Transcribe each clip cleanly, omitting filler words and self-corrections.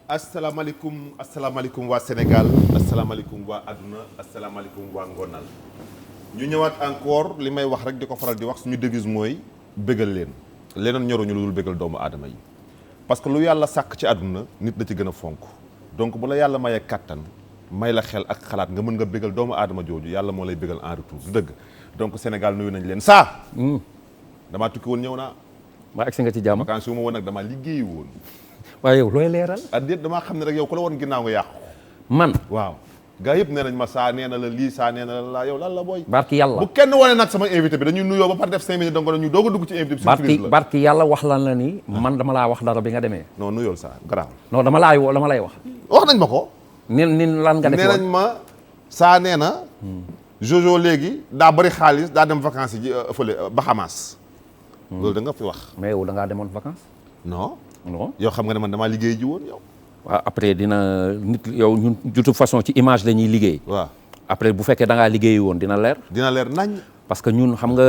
asalaamaaleykum waa Sénégal asalaamaaleykum waa adduna asalaamaaleykum waa Ngonal ñu ñëwaat encore li may wax rek di ko faral di wax suñu devise mooy bégal leen leneen ñoruñu lu dul bégal doomu aadama yi parce que lu yàlla sàkk ci àdduna nit da ci gën a fonk donc bu la yàlla mayee kàttan may la xel ak xalaat nga mën nga bégal doomu aadama jooju yàlla moo lay bégal en retour du dëgg donc Sénégal nuyu nañ leen saa damaa tukki woon ñëw naa maa agsi nga ci jàmm vacances yu ma woon nag damaa liggéeyi woon waaye yow looy leeral déet damaa xam ne rek yow ku la woon ginnaaw nga yàqu man waaw gaa yëpp nee nañ ma saa nee na la lii saa nee na la laa yow lan la booy barki yàlla bu kenn wane nag sama invité bi dañuy nuyoo ba par def 5 minutes donc ñu doog a dugg ci invité bi surprise la barki yàlla wax lan la ni man dama laa wax dara bi nga demee non nuyool saa garaaw non dama lay wax nañ ma ko nin lan nga def nee nañ ma saa nee na Jojo léegi daa bëri xaalis daa dem vacances yi fële Bahamas loolu da nga fi wax mais yow da ngaa demoon vacances non yow xam nga ne man damaa liggéey ji woon yow waaw après dina nit yow ñun de toute façon ci image la ñuy liggéey waaw après bu fekkee da ngaa liggéey woon dina leer nañ parce que ñun xam nga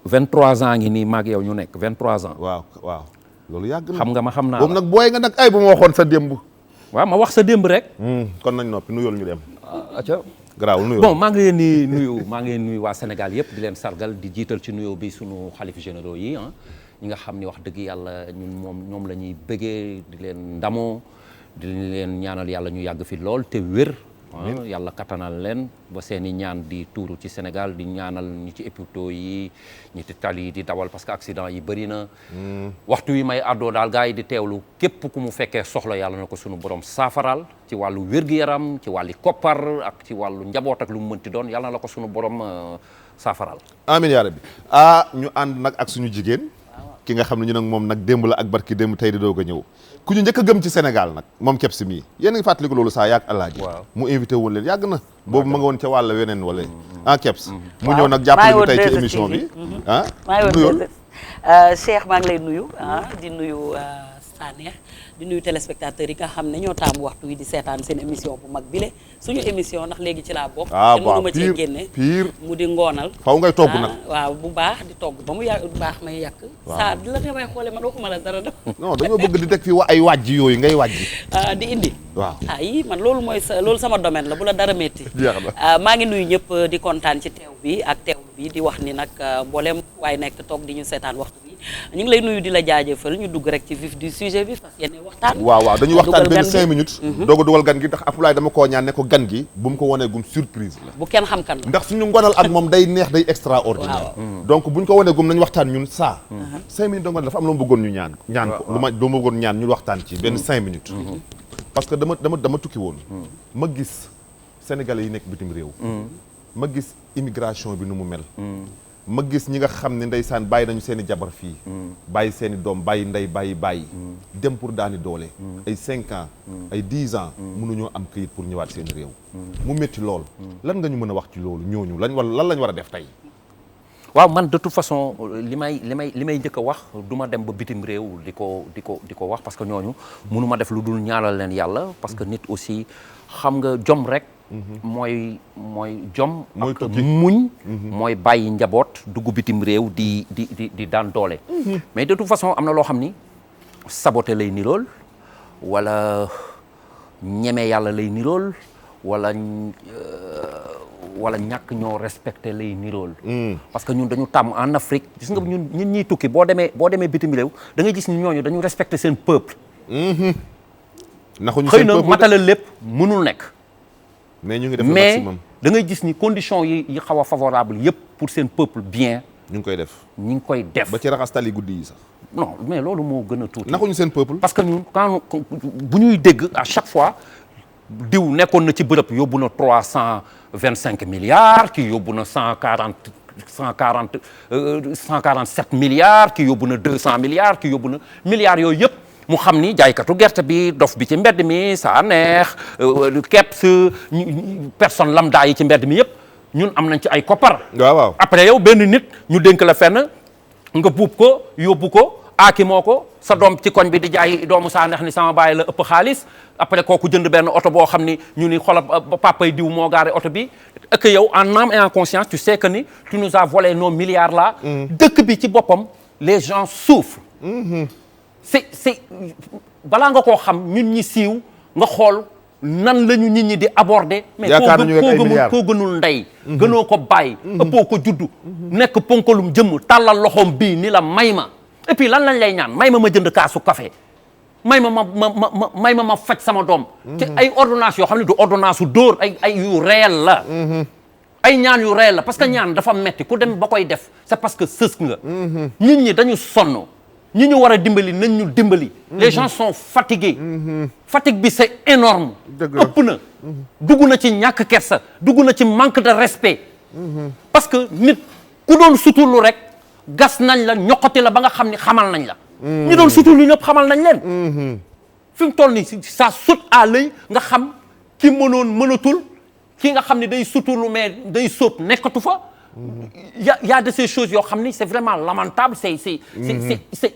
23 ans ngi nii maag yow ñu nekk 23 ans waaw loolu yàgg na xam nga ma xam naa boobu nag booy nga nag ay bu ma waxoon sa démb waaw ma wax sa démb rek kon nañ noppi nuyool ñu dem aca garaawul nuyoo bon maa ngi leen di nuyu waa Sénégal yëpp di leen sargal di jiital ci nuyoo bi sunu xalif généraux yi ñi nga xam ni wax dëgg yàlla ñoom la ñuy bëggee di leen ndamoo di leen ñaanal yàlla ñu yàgg fi lool te wér yàlla kattanal leen ba seen i ñaan di tuuru ci Sénégal di ñaanal ñi ci hôpitaux yi ñi ci tali yi di dawal parce que accident yi bëri na waxtu wi may àddoo daal gars yi di teewlu képp ku mu fekkee soxla yàlla na ko sunu borom saafaral ci wàllu wér-gu-yaram ci wàllu koppar ak ci wàllu njaboot ak lu mu mënti doon yàlla na ko sunu borom saafaral amiin yaa rabbi ñu ànd nag ak suñu jigéen ki nga xam ne ñu nag moom nag démb la ak barki démb tey di doog a ñëw ku ñu njëkk a gëm ci Sénégal nag moom Kebs mii yéen a ngi fàttaliku loolu saa yaag Alaaji mu invité woon leen yàgg na boobu ma nga woon ca wàll weneen wala Kebs mu ñëw nag jàppale ñu tey ci émission bi nuyool Cheikh maa ngi lay nuyu di nuyu Sanex di nuyu téléspectateurs yi nga xam ne ñoo taamu waxtu wi di seetaan seen émission bu mag bile suñu émission ndax léegi ci laa bokk te mënuma cee génne mu di ngoonal faw ngay togg nag waaw bu baax di togg ba mu baax may yàq saa di la nga may xoole man waxuma la dara def non dañoo bëgg di teg fii ay wàjj yooyu ngay wàjj di indi waaw yi man loolu sama domaine la bu la dara métti maa ngi nuyu ñëpp di kontaan ci teew bi ak teewlu bi di wax ni nag mboolem waaye nekk toog di ñu seetaan waxtu bi ñu ngi lay nuyu di la jaajëfal ñu dugg rek ci vif du sujet bi parce que yéen waxtaan waaw dañuy waxtaan benn 5 minutes doog a dugal gan gi ndax Apulaay dama koo ñaan ne ko gan gi bu mu ko wanee gum surprise la bu kenn xam kan la ndax suñu ngonal ak moom day neex day extraordinaire donc buñ ko wanee gum nañ waxtaan ñun saa 5 minutes donc dafa am lu ma bëggoon ñu ñaan ko lu ma bëggoon ñaan ñu waxtaan ci benn 5 minutes parce que dama tukki woon ma gis sénégalais yi nekk bitim réew ma gis immigration bi nu mu mel ma gis ñi nga xam ne ndeysaan bàyyi nañu seen i jabar fii bàyyi seen i doom bàyyi ndey bàyyi dem pour daani doole ay 5 ans ay 10 ans mënuñoo am këyit pour ñëwaat seen réew mu métti lool lan nga ñu mën a wax ci loolu ñooñu lan lañ war a def tey waaw man de toute façon li may njëkk a wax du ma dem ba bitim réew di ko wax parce que ñooñu mënu ma def lu dul ñaanal leen yàlla parce que nit aussi xam nga jom rek mooy jom ak muñ mooy bàyyi njaboot dugg bitim réew di daan doole mais de toute façon am na loo xam ni saboté lay nirool wala ñeme yàlla lay nirool wala ñàkk ñoo respecté lay nirool parce que ñun dañu tàmm en Afrique gis nga ñun ñiy tukki boo demee bitim réew da ngay gis ni ñooñu dañu respecté seen peuple xëy na matala lépp mënul nekk mais ñu ngi def maximum mais da ngay gis ni conditions yi xaw a favorable yëpp pour seen peuple bien ñu ngi koy def ba ci raxas tali guddi yi sax non mais loolu moo gën a tuuti naxuñu seen peuple parce que ñun quand bu ñuy dégg à chaque fois diw nekkoon na ci bërëb yóbbu na 325 milliards kii yóbbu na 147 milliards kii yóbbu na 200 milliards kii yóbbu na milliards yooyu yëpp mu xam ni jaaykatu gerte bi dof bi ci mbedd mi saa neex Kebs personne lambda yi ci mbedd mi yëpp ñun am nañ ci ay koppar waaw après yow benn nit ñu dénk la fenn nga buub ko yóbbu ko aaki moo ko sa doom ci koñ bi di jaay doomu saa neex ni sama baay la ëpp xaalis après kooku jënd benn oto boo xam ni ñu ni xoolal papay diw moo gaare oto bi et que yow en âme et en conscience tu sais que ni tu nous as volé nos milliards là dëkk bi ci boppam les gens souffrent c'est balaa nga koo xam ñun ñi siiw nga xool nan la ñu nit ñi di aborder. mais koo gënul ndey. gënoo ko bàyyi. ëppoo ko juddu. nekk ponkalum jëmm tàllal loxoom bii ni la may ma. et puis lan lañ lay ñaan may ma jënd kaasu café may ma faj sama doom. te ay ordonnance yoo xam ne du ordonnance su dóor ay yu réel la. ay ñaan yu réel la parce que ñaan dafa metti ku dem ba koy def c'est parce que sës nga. nit ñi dañu sonn. ñi ñu war a dimbali nañ ñu dimbali. les gens sont fatigués. fatigue bi c'est énorme. ëpp na. dugg na ci ñàkk kersa dugg na ci manque de respect. parce que nit ku doon suturlu rek gas nañ la ñoqati la ba nga xam ni xamal nañ la. ñi doon suturlu ñëpp xamal nañ leen. fi mu toll nii ça saute à l'œil nga xam ki mënatul ki nga xam ne day suturlu mais day sóob nekkatu fa. y a de ces choses yoo xam ni c'est vraiment lamentable c'est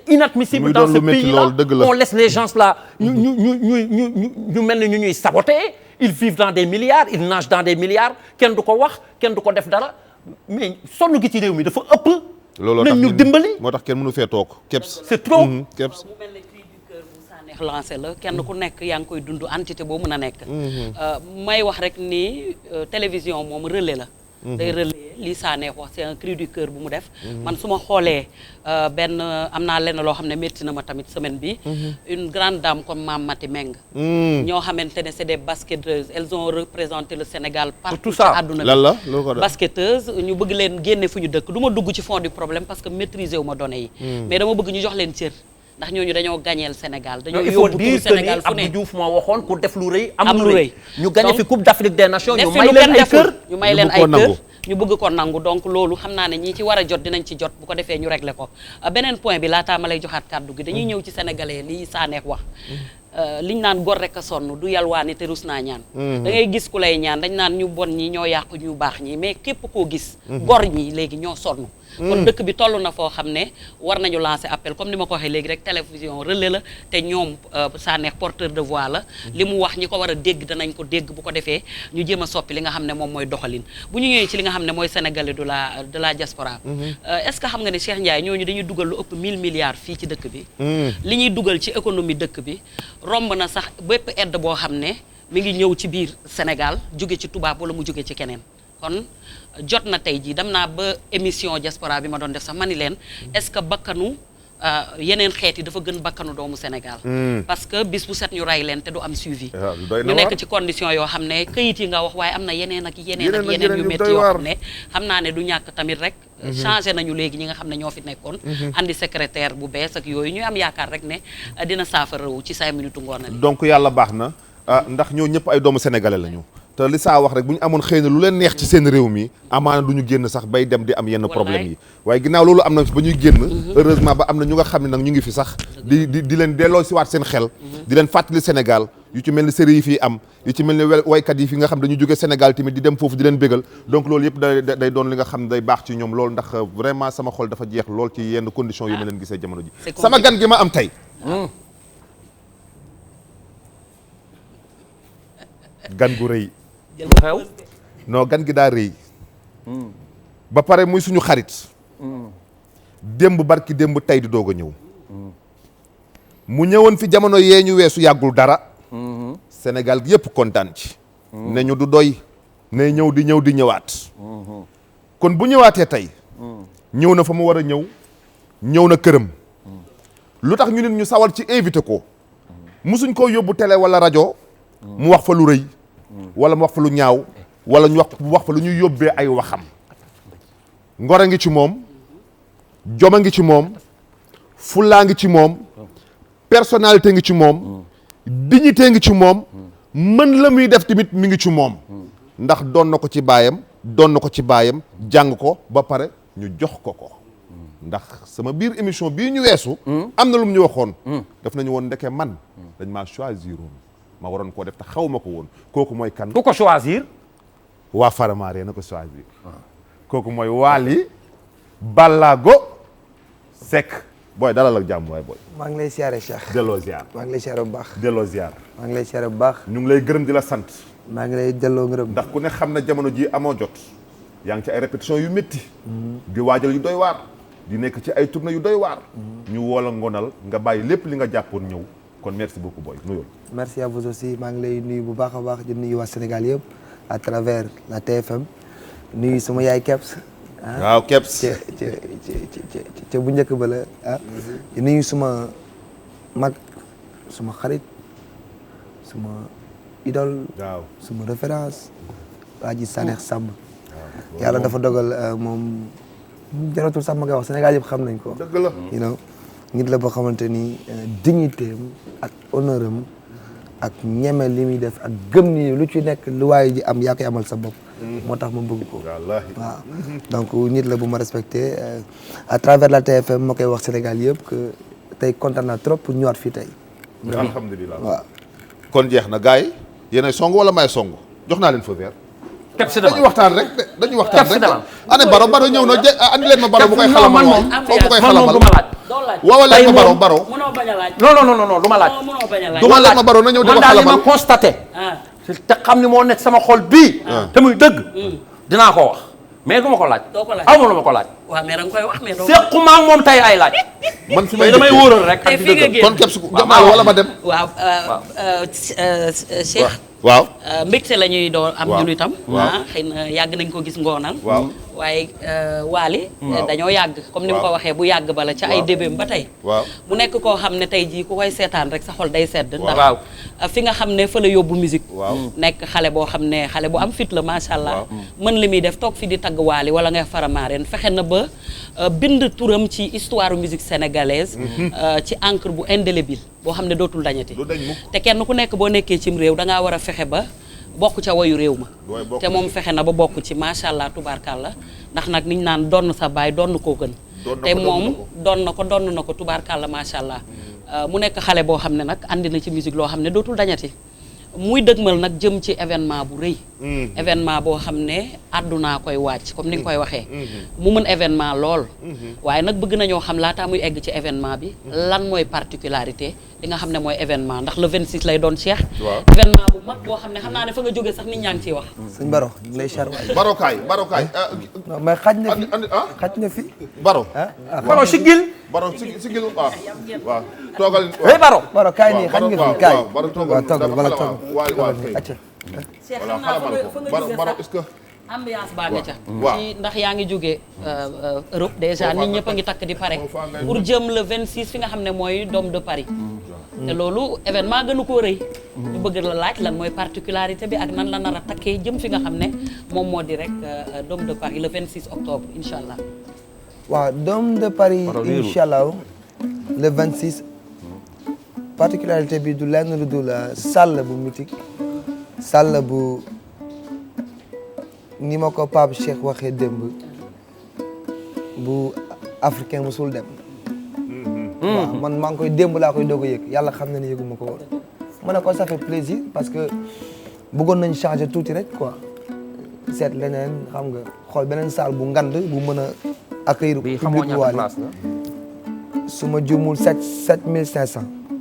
inadmissible dans ce pays-là. On laisse les gens là ñu mel ni ñu ñuy saboter. Ils vivent dans des milliards ils nagent dans des milliards kenn du ko wax kenn du ko def dara mais sonn gi ci réew mi dafa ëpp. looloo tax ñu dimbali moo tax kenn mënu fee toog keps. c'est trop keps. mu mel ne cri du cœur bu Sanekh lancé la kenn ku nekk yaa ngi koy dund entité boo mën a nekk. may wax rek ni télévision moom relais la. day relayer li Sanekh wax c'est un cri du cœur bu mu def. man su ma xoolee benn am naa lenn loo xam ne métti na ma tamit semaine bi une grande dame comme Mame Maty Meng. ñoo xamante ne c'est des basketteuses elles ont représenté le Sénégal partout ci àdduna bi. lan la loo ko def basketteuses ñu bëgg leen génne fu ñu dëkk du ma dugg ci fond du problème parce que maîtriser wu ma données yi. mais dama bëgg ñu jox leen cër. ndax ñooñu dañoo gañeel Sénégal dañoo yóbbu pour Sénégal fu ne Abdou Diouf moo waxoon ku def lu rëy am lu rëy ñu gagné fi Coupe d'Afrique des Nations ñu may leen ay kër ñu may leen ay kër ñu bëgg ko nangu donc loolu xam naa ne ñi ci war a jot dinañ ci jot bu ko defee ñu régler ko beneen point bi laataa ma lay joxaat kàddu gi dañuy ñëw ci sénégalais li Sanekh wax liñ naan gor rek a sonn du yalwaani te rus naa ñaan da ngay gis ku lay ñaan dañ naan ñu bon ñi ñoo yàqu ñu baax ñi mais képp koo gis gor ñi léegi ñoo sonn kon dëkk bi toll na foo xam ne war nañu lancer appel comme ni ma ko waxee léegi rek télévision relais la te ñoom Sanekh porteur de voix la li mu wax ñi ko war a dégg danañ ko dégg bu ko defee ñu jéem a soppi li nga xam ne moom mooy doxalin bu ñu ñëwee ci li nga xam ne mooy sénégalais de la diaspora est-ce que xam nga ne Cheikh Ndiaye ñooñu dañuy dugal lu ëpp 1000 milliards fii ci dëkk bi li ñuy dugal ci économie dëkk bi romb na sax bépp aide boo xam ne mi ngi ñëw ci biir Sénégal jóge ci tubaab wala mu jóge ci keneen kon jot na tey jii dem naa ba émission diaspora bi ma doon def sax ma ni leen est-ce que bakkanu yeneen xeet yi dafa gën bakkanu doomu Sénégal parce que bis bu set ñu ray leen te du am suivi ñu nekk ci condition yoo xam ne këyit yi nga wax waaye am na yeneen ak yeneen yu métti yoo xam ne xam naa ne du ñàkk tamit rek changé nañu léegi ñi nga xam ne ñoo fi nekkoon andi secrétaire bu bees ak yooyu ñuy am yaakaar rek ne dina saafarawu ci 5 minutes ngoonal donc yàlla baax na ndax ñoo ñëpp ay doomu sénégalais lañu te li saa wax rek bu ñu amoon xëy na lu leen neex ci seen réew mi amaana du ñu génn sax bay dem di am yenn problème yi waaye ginnaaw loolu am na ba ñuy génn heureusement ba am na ñu nga xam ne nag ñu ngi fi sax di leen delloo si waat seen xel di leen fàttali Sénégal yu ci mel ni série yi fii am yu ci mel ni waykat yi fi nga xam dañu jóge Sénégal tamit di dem foofu di leen bégal donc loolu yëpp day doon li nga xam ne day baax ci ñoom loolu ndax vraiment sama xol dafa jeex lool ci yenn conditions yu ma leen gisee jamono ji sama gan gi ma am tey gan gu rëy xew non gan gi daa rëy ba pare muy suñu xarit démb barki démb tey di doog a ñëw mu ñëwoon fi jamono yee ñu weesu yàggul dara Sénégal gi yëpp kontaan ci ne ñu du doy ne ñëw di ñëwaat kon bu ñëwaatee tey ñëw na fa mu war a ñëw na këram lu tax ñu nit ñu sawar ci invité ko musuñ koo yóbbu télé wala rajo mu wax fa lu rëy wala mu wax fa lu ñaaw wala ñu wax fa lu ñuy yóbbee ay waxam ngor a ngi ci moom jom a ngi ci moom fullaa ngi ci moom personnalité ngi ci moom dignité ngi ci moom mën la muy def tamit mi ngi ci moom ndax doon na ko ci baayam doon na ko ci baayam jàng ko ba pare ñu jox ko ndax sama biir émission bii ñu weesu am na lu mu ñu waxoon daf nañu woon ndeke man dañ maa choisir woon ma waroon koo def te xaw ma ko woon kooku mooy kan ku ko choisir waa Faramareen na ko choisir kooku mooy Wally Ballago Seck booy dalal ak jàmm waay booy maa ngi lay siyaare Cheikh delloo ziar maa ngi lay siyaare bu baax delloo ziar maa ngi lay siyaare bu baax ñu ngi lay gërëm di la sant maa ngi lay delloo ngërëm ndax ku ne xam na jamono ji amoo jot yaa ngi ci ay répétition yu métti di waajal yu doy waar di nekk ci ay tournée yu doy waar ñu woola ngonal nga bàyyi lépp li nga jàppoon ñëw kon merci beaucoup boy nuyoo. merci à vous aussi maa ngi lay nuyu bu baax a baax di nuyu waa Sénégal yëpp à travers la TFM nuyu sama yaay Kebs. waaw Kebs ca bu njëkk ba la di nuyu suma mag suma xarit suma idole. waaw suma référence waa ji Sanex Samb. yàlla dafa dogal moom jaratul sax ma koy wax Sénégal yëpp xam nañ ko. dëgg la you know nit la boo xamante ni dignité am ak honneur am ak ñeme li muy def ak gëm ni lu ci nekk lu waaye ji am yaa koy amal sa bopp. moo tax ma bëgg ko. wallaahi waaw donc nit la bu ma respecté à travers la TFM ma koy wax Sénégal yëpp que tey kontaan naa trop pour ñëwaat fii tey. alhamdulilah waaw. kon jeex na gars yi yéenay song wala may song jox naa leen feu vert. Kebs dañuy waxtaan rek de dañuy waxtaan Kebs rek. demal. ane baro ñëw na andi leen ma baro bu koy xalamal waay foofu bu koy xalamal du ma laaj. doo laaj waawal leen ma baro mënoo bañ a laaj. non du ma laaj. mënoo bañ a laaj. du ma leen ma baro na ñëw di ko man daal li ma xalamal constaté. te xam ni moo nekk sama xol bii. te muy dëgg. dinaa ko wax mais du ma ko laaj. doo ko laaj aw ma lu ma ko laaj. waaw mais da nga koy wax mais doo. sequma ak moom tey ay laaj. man fi may damay wóoral rek. tey ak di fii nga dëgg. génn. kon Kebs jox naa la wala ma dem waaw Cheikh. waaw mbégte la ñuy doon am waaw ñun itam. waaw xëy na yàgg nañ ko gis ngoonal. waaw waaye Wally dañoo yàgg comme ni mu ko waxee bu yàgg bala ca ay débém ba tey. waaw mu nekk koo xam ne tey jii ku koy seetaan rek sa xol day sedd. waaw ndax fi nga xam ne fa la yóbbu musique. waaw nekk xale boo xam ne xale bu am fit la macha allah. mën li muy def toog fi di tagg Wally wala ngay faramaareen fexe na ba bind turam ci histoire musique sénégalaise. ci encre bu indélébile boo xam ne dootul dañati. du dañ mukk te kenn ku nekk boo nekkee cim réew da ngaa war a fexe ba bokk ca wayu réew ma. bokk te moom fexe na ba bokk ci macha allah tubaarkàlla ndax nag niñ naan donn sa baay donn koo gën. te moom donn na ko tubaarkàlla macha allah. mu nekk xale boo xam ne nag andi na ci musique loo xam ne dootul dañati. muy dëgmal nag jëm ci événement bu rëy. événement boo xam ne àddunaa koy wàcc comme ni nga koy waxee. mu mën événement lool. waaye nag bëgg nañoo xam laataa muy egg ci événement bi. lan mooy particularité li nga xam ne mooy événement ndax le 26 lay doon Cheikh. waaw événement bu mag boo xam ne xam naa ne fa nga jógee sax nit ñaa ngi ciy wax. sëñ Baro ñu ngi lay char waay. barokaay non mais xaj na fi ah xaj na fi. baro Baro siggil. baro sigil waaw toogal hey Baro. Baro kaay nii xaj nga fi kaay. waaw baro toogal waaw toogal wala toogal. waaw kay acca. Cheikh voilà xam naa xalamal ko fa nga baro jógee baro sax est-ce que ambiance baa nga ca. waaw ci ndax yaa ngi jógee Europe déjà nit ñëpp a ngi takk di pare. pour jëm le 26 fi nga xam ne mooy Dôme de Paris. te loolu événement gënu koo rëy. ñu bëgg la laaj lan mooy particularité bi ak nan la nar a takkee jëm fi nga xam ne moom moo di rek Dôme de Paris le 26 octobre incha allah. waaw Dôme de Paris incha allah le 26 particularité bi du lenn lu dul salle bu mythique salle bu ni ma ko Pape Cheikh waxee démb bu africain musul dem. waaw man maa ngi koy démb laa koy doog a yëg yàlla xam na ne yëguma ko woon. ma ne ko ça fait plaisir parce que bëggoon nañ changer tuuti rek quoi seet leneen xam nga xool beneen salle bu ngand bu mën a accueillir bii xamoo public ñaata Wally place la. su ma juumul 7500.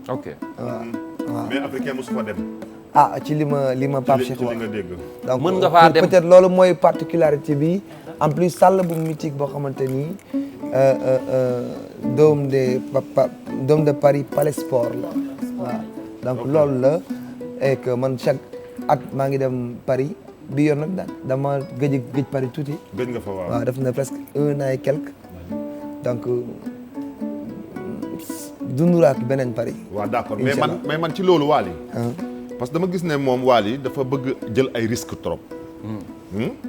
ok. waaw mais africain mosu fa dem ah ci li ma Pape Cheikh ci li wax nga dégg donc mën nga faa dem peut-être loolu mooy particularité bi en plus salle bu mythique boo xamante ni Dôme de Paris Palais Sport la waaw donc loolu la et que man chaque at maa ngi dem Paris bi yoon nag dama gëj Paris tuuti gëj nga fa waaw def na presque 1 an et quelque donc dundura ak beneen Paris. waaw d'accord Inch'Allah. mais man ci loolu Wally parce que dama gis ne moom Wally dafa bëgg jël ay risques trop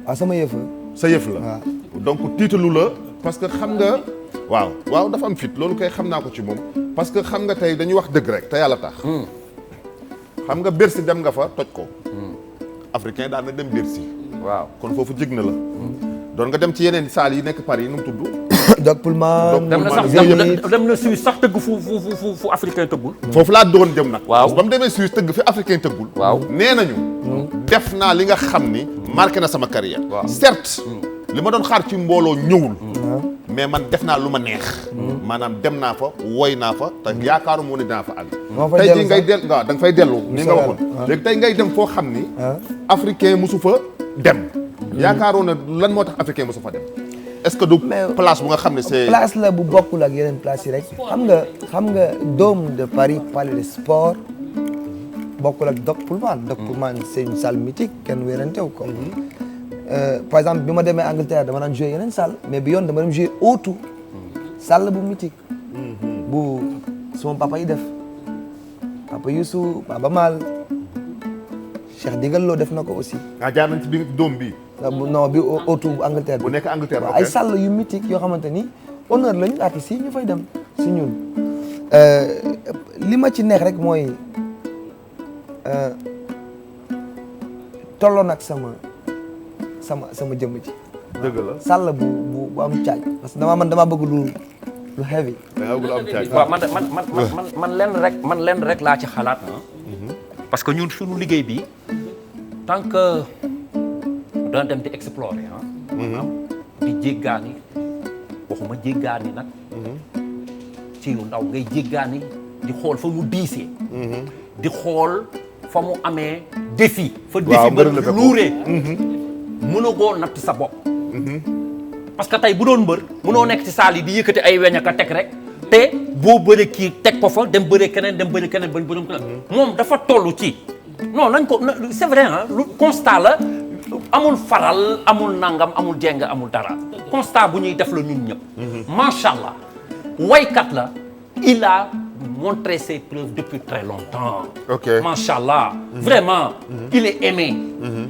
waaw sama yëf sa yëf la waaw. donc tiitalu la parce que xam nga waaw dafa am fit loolu kay xam naa ko ci moom parce que xam nga tey dañuy wax dëgg rek te yàlla tax xam nga Bercy dem nga fa toj ko africain daan na dem Bercy waaw. kon foofu jig na la doon nga dem ci yeneen salle yi nekk Paris nu mu tudd Doc Pullman. dem na sax dem na Suisse sax tëgg fu africain tëggul. foofu laa doon jëm nag waaw ba mu demee Suisse tëgg fi africain tëggul waaw nee nañu def naa li nga xam ni marqué na sama carrière waaw. certes li ma doon xaar ci mbooloo ñëwul mais man def naa lu ma neex maanaam dem naa fa woy naa fa te yaakaaru moo ne dinaa fa àgg moo fay tey dellu jii ngay sax. del waaw da nga fay dellu ni nga waxoon waaw. léegi tey ngay dem foo xam ni africain mosu fa dem yaakaaroon na lan moo tax africain mosu fa dem est-ce que du Mais- place bu nga xam ne c'est place la bu bokkul ak yeneen place yi rek xam nga Dôme de Paris Palais de Sport bokkul ak Dock Pullman. Dock Pullman c'est une salle mythique kenn wérantew ko. Par exemple bi ma demee Angleterre dama daan jouer yeneen salle mais bi yoon dama dem jouer O2 salle bu mythique. bu sama papa yi def papa Youssou Baba Mal Cheikh Digal Lo def na ko aussi. jaar nañ ci biir doom bi non bi O2 bu Angleterre bu nekk Angleterre. waaw ay salle yu mythique yoo xamante ni honneur lañu artistes yi ñu fay dem si ñun. li ma ci neex rek mooy tolloon ak sama jëmm ji. dëgg la salle bu am caaj parce que dama bëgg lu heavy. waaw man lenn rek laa ci xalaat parce que ñun suñu liggéey bi tant que dana dem di explorer di jéggaani waxuma jéggaani nag ci yu ndaw ngay jéggaani di xool fa mu diisee di xool fa mu amee défi fa défi ba luuree mën a goo natt sa bopp parce que tey bu doon mbër mënoo nekk ci saal yi di yëkkati ay weñ ak a teg rek te boo bëre kii teg ko fa dem bëre keneen ba moom dafa toll ci non nañ ko c'est vrai lu constat la amul faral amul nangam amul jeng amul dara constat bu ñuy def la ñun ñëpp macha allah waykat la il a montré ses preuves depuis très longtemps macha allah vraiment il est aimé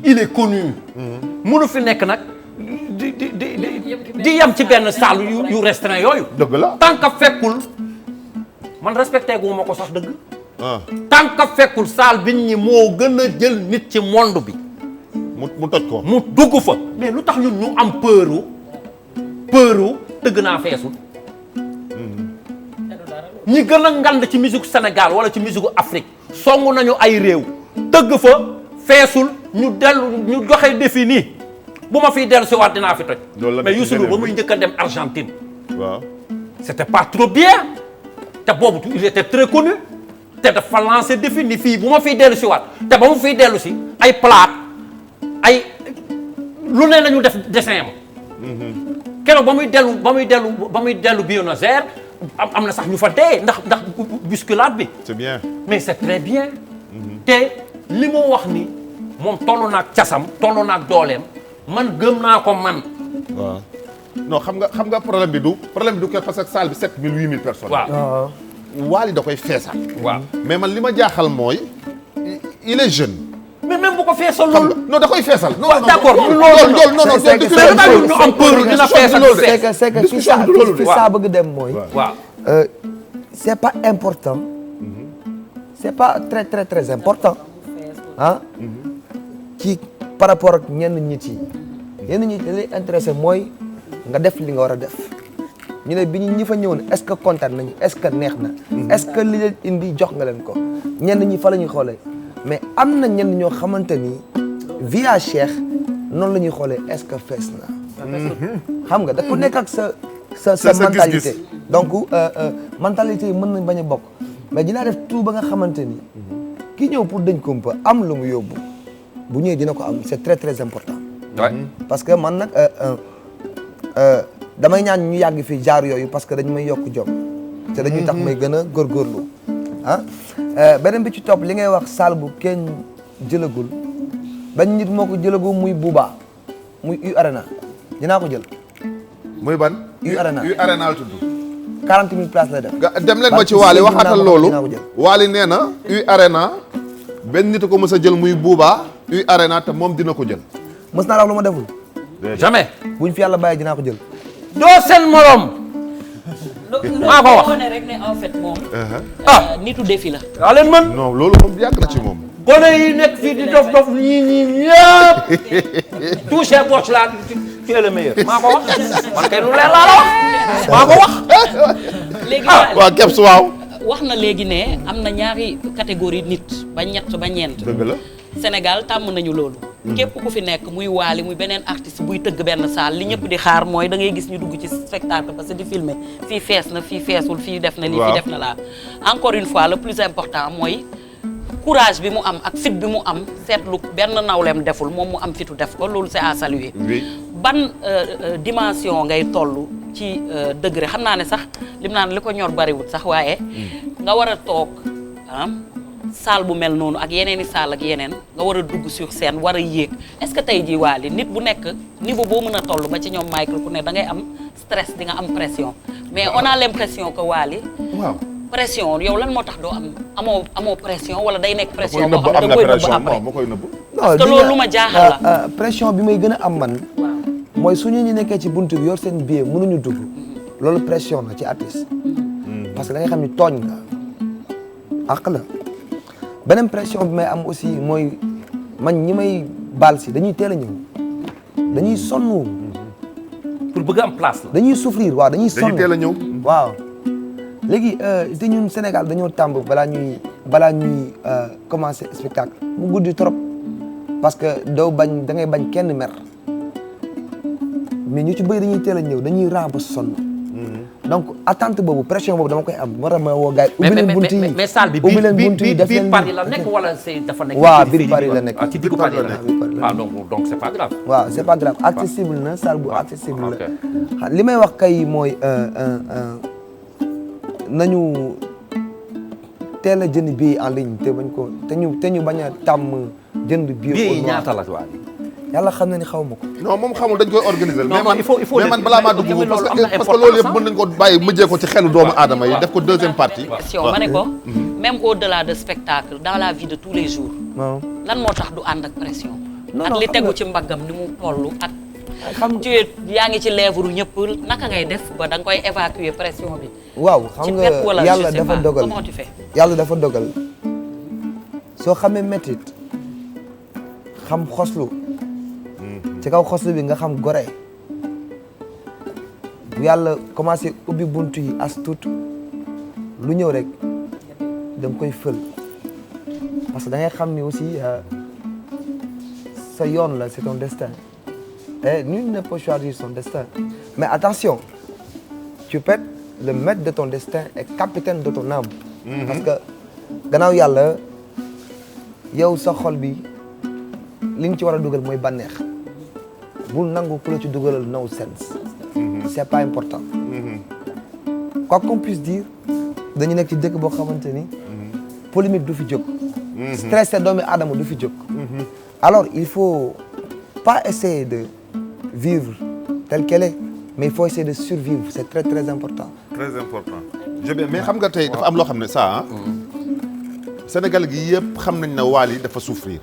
il est connu mënu fi nekk nag di yam ci benn salle yu restreint yooyu. dëgg la tant que fekkul man respecté gu ma ko sax dëgg. tant que fekkul salle bi ñi moo gën a jël nit ci monde bi. mu toj ko. mu dugg fa. mais lu tax ñun ñu am peur dëgg naa feesul. ñi gën a ngand ci musique Sénégal wala ci musique Afrique songu nañu ay réew tëgg fa feesul ñu joxe défi nii. bu ma fiy dellu si waat dinaa fi toj. mais Youssou Ndour ba muy njëkk a dem Argentine. waaw c'était pas trop bien. te boobu il était très connu. te dafa lancé défi ni fii bu ma fiy dellu si waat te ba mu fiy dellu si ay plate ay lu ne nañu def dessin am. keroog ba muy dellu Buenos Aires am na sax ñu fa dee ndax bousculade bi. c'est bien. mais c'est très bien. te li mu wax ni moom toll naag casam toll naag dooleem. man gëm naa ko man. waaw non xam nga problème bi du parce que salle bi 7000 8000 personnes. waaw Wally da koy feesal. waaw mais man li ma jaaxal mooy il est jeune. mais même bu ko feesal loolu. non da koy feesal. non non d'accord loolu non ñu am peur dina feesal c'est que fi saa bëgg dem mooy. waaw c'est pas important. c'est pas très important. ci par rapport ak ñenn nit yi yenn nit yi lay intéressé mooy nga def li nga war a def ñu ne bi ñu ñi fa ñëwoon est-ce que kontaan nañu est-ce que neex na est-ce que li leen indi jox nga leen ko ñenn ñi fa la ñuy xoolee mais am na ñenn ñoo xamante ni via Cheikh noonu la ñuy xoolee est-ce que fees na xam nga dafa nekk ak sa mentalité donc mentalité yi mën nañ bañ a bokk mais dinaa def tout ba nga xamante ni ki ñëw pour dañ kumpa am lu mu yóbbu bu ñëwee dina ko am c'est très très important. parce que man nag damay ñaan ñu yàgg fii jaar yooyu parce que dañu may yokk jom. te dañuy tax may gën a góorgóorlu beneen bi ci topp li ngay wax salle bu kenn jëlagul benn nit moo ko jëlagul muy Bouba muy U Arena dinaa ko jël. muy ban. U Arena U Arena la tudd. 40 000 places lay def. dem leen ma ci Wally waxaatal loolu. Wally nee na U Arena benn nit ko mës a jël muy Bouba U Arena te moom dina ko jël. mës naa la wax lu ma deful. jamais. buñ fi yàlla bàyyi dinaa ko jël. doo seen morom. maa ko wax ne rek ne en fait moom. nitu défi la. waa leen mën. non loolu moom yàgg na ci moom. gone yi nekk fii di dof ñii ñëpp. touché poche la tu es le meilleur. maa ko wax man kay lu leer laa la wax. maa ko wax. léegi waa Kebs waaw. wax na léegi ne am na ñaari catégorie nit ba ñett ba ñeent. dëgg la. Sénégal tàmm nañu loolu. képp ku fi nekk muy Wally muy beneen artiste buy tëgg benn salle li ñëpp di xaar mooy da ngay gis ñu dugg ci spectacle parce que di filmer fii fees na fii feesul fii def na lii fii def na laa. encore une fois le plus important mooy courage bi mu am ak fit bi mu am seetlu benn nawleem deful moom mu am fitu def ko loolu c'est à saluer. ban dimension ngay toll ci degré xam naa ne sax lim naan li ko ñor bariwut sax waaye nga war a toog salle bu mel noonu ak yeneen i salle ak yeneen nga war a dugg sur scène war a yéeg est-ce que tey jii Wally nit bu nekk niveau boo mën a toll ba ci ñoom Michael ku ne da ngay am stress di nga am pression mais on a l'impression que Wally waaw pression yow lan moo tax doo amoo pression wala day nekk pression boo xam ne am da na koy nëbb pression après moo koy nëbb parce que loolu lu ma jaaxal la pression bi may gën a am man mooy suñu ñu nekkee ci buntu bi yor seen billet mënuñu dugg loolu pression la ci artiste parce que da ngay xam ni tooñ nga àq la beneen pression bi may am aussi mooy man ñi may baal si dañuy teel a ñëw dañuy sonn pour bëgg am place la. dañuy souffrir waaw dañuy sonn dañuy teel a ñëw waaw léegi te ñun Sénégal dañoo tàmb balaa ñuy commencer spectacle mu guddi trop parce que doo bañ da ngay bañ kenn mer mais ñu ci bëri dañuy teel a ñëw dañuy raa ba sonn donc attente boobu pression boobu dama koy am moo tax ma woo gars yi ubbi leen bunt yi mais salle bi ubbi leen bunt yi def biir leen Paris la nekk wala c'est dafa nekk. waaw biir Paris la nekk ci diggu Paris la biir Paris nekk. la ah donc c'est pas grave. waaw c'est pas grave accessible na salle bu accessible ok. la li may wax kay mooy nañu teel a jënd billet en ligne te bañ ko te ñu bañ a tàmm jënd billet billet yi au noir. ñaata la Wally. yàlla xam na ni xaw ma ko non moom xamul dañ koy organiser Non, mais non, man il faut mais man balaa maa dugg parce que loolu yëpp mën nañ ko bàyyi mëjee ko ci xelu doomu aadama yi def ko deuxième partie question ma ne ko même au-delà de spectacle dans la vie de tous les jours waaw lan moo tax du ànd ak pression Non, ak non, li xam tegu nga- ci mbaggam ni mu toll ak xam tu yaa ngi ci lèvre ñëpp naka ngay def ba da nga koy évacuer pression bi waaw ci xam pep nga wala yàlla je sais dafa pas. dogal Comment tu fais yàlla dafa dogal soo xamee métit xam xoslu ci kaw xoslu bi nga xam gore bu yàlla commencé ubbi buntu yi as tuut lu ñëw rek da nga koy fël parce que da ngay xam ni aussi sa yoon la c'est ton destin et nul ne peut choisir son destin mais attention tu peux être le maître de ton destin et capitaine de ton âme parce que gannaaw yàlla yow sa xol bi li nga ci war a dugal mooy bànneex bul nangu ku la ci dugalal no sense c'est pas important quoi qu'on puisse dire dañu nekk ci dëkk boo xamante ni polémique du fi jóg stressé doomi aadama du fi jóg alors il faut pas essayer de vivre tel qu'elle est mais il faut essayer de survivre c'est très très important très important mais xam nga tey dafa am loo xam ne ça Sénégal gi yëpp xam nañ ne Wally dafa souffrir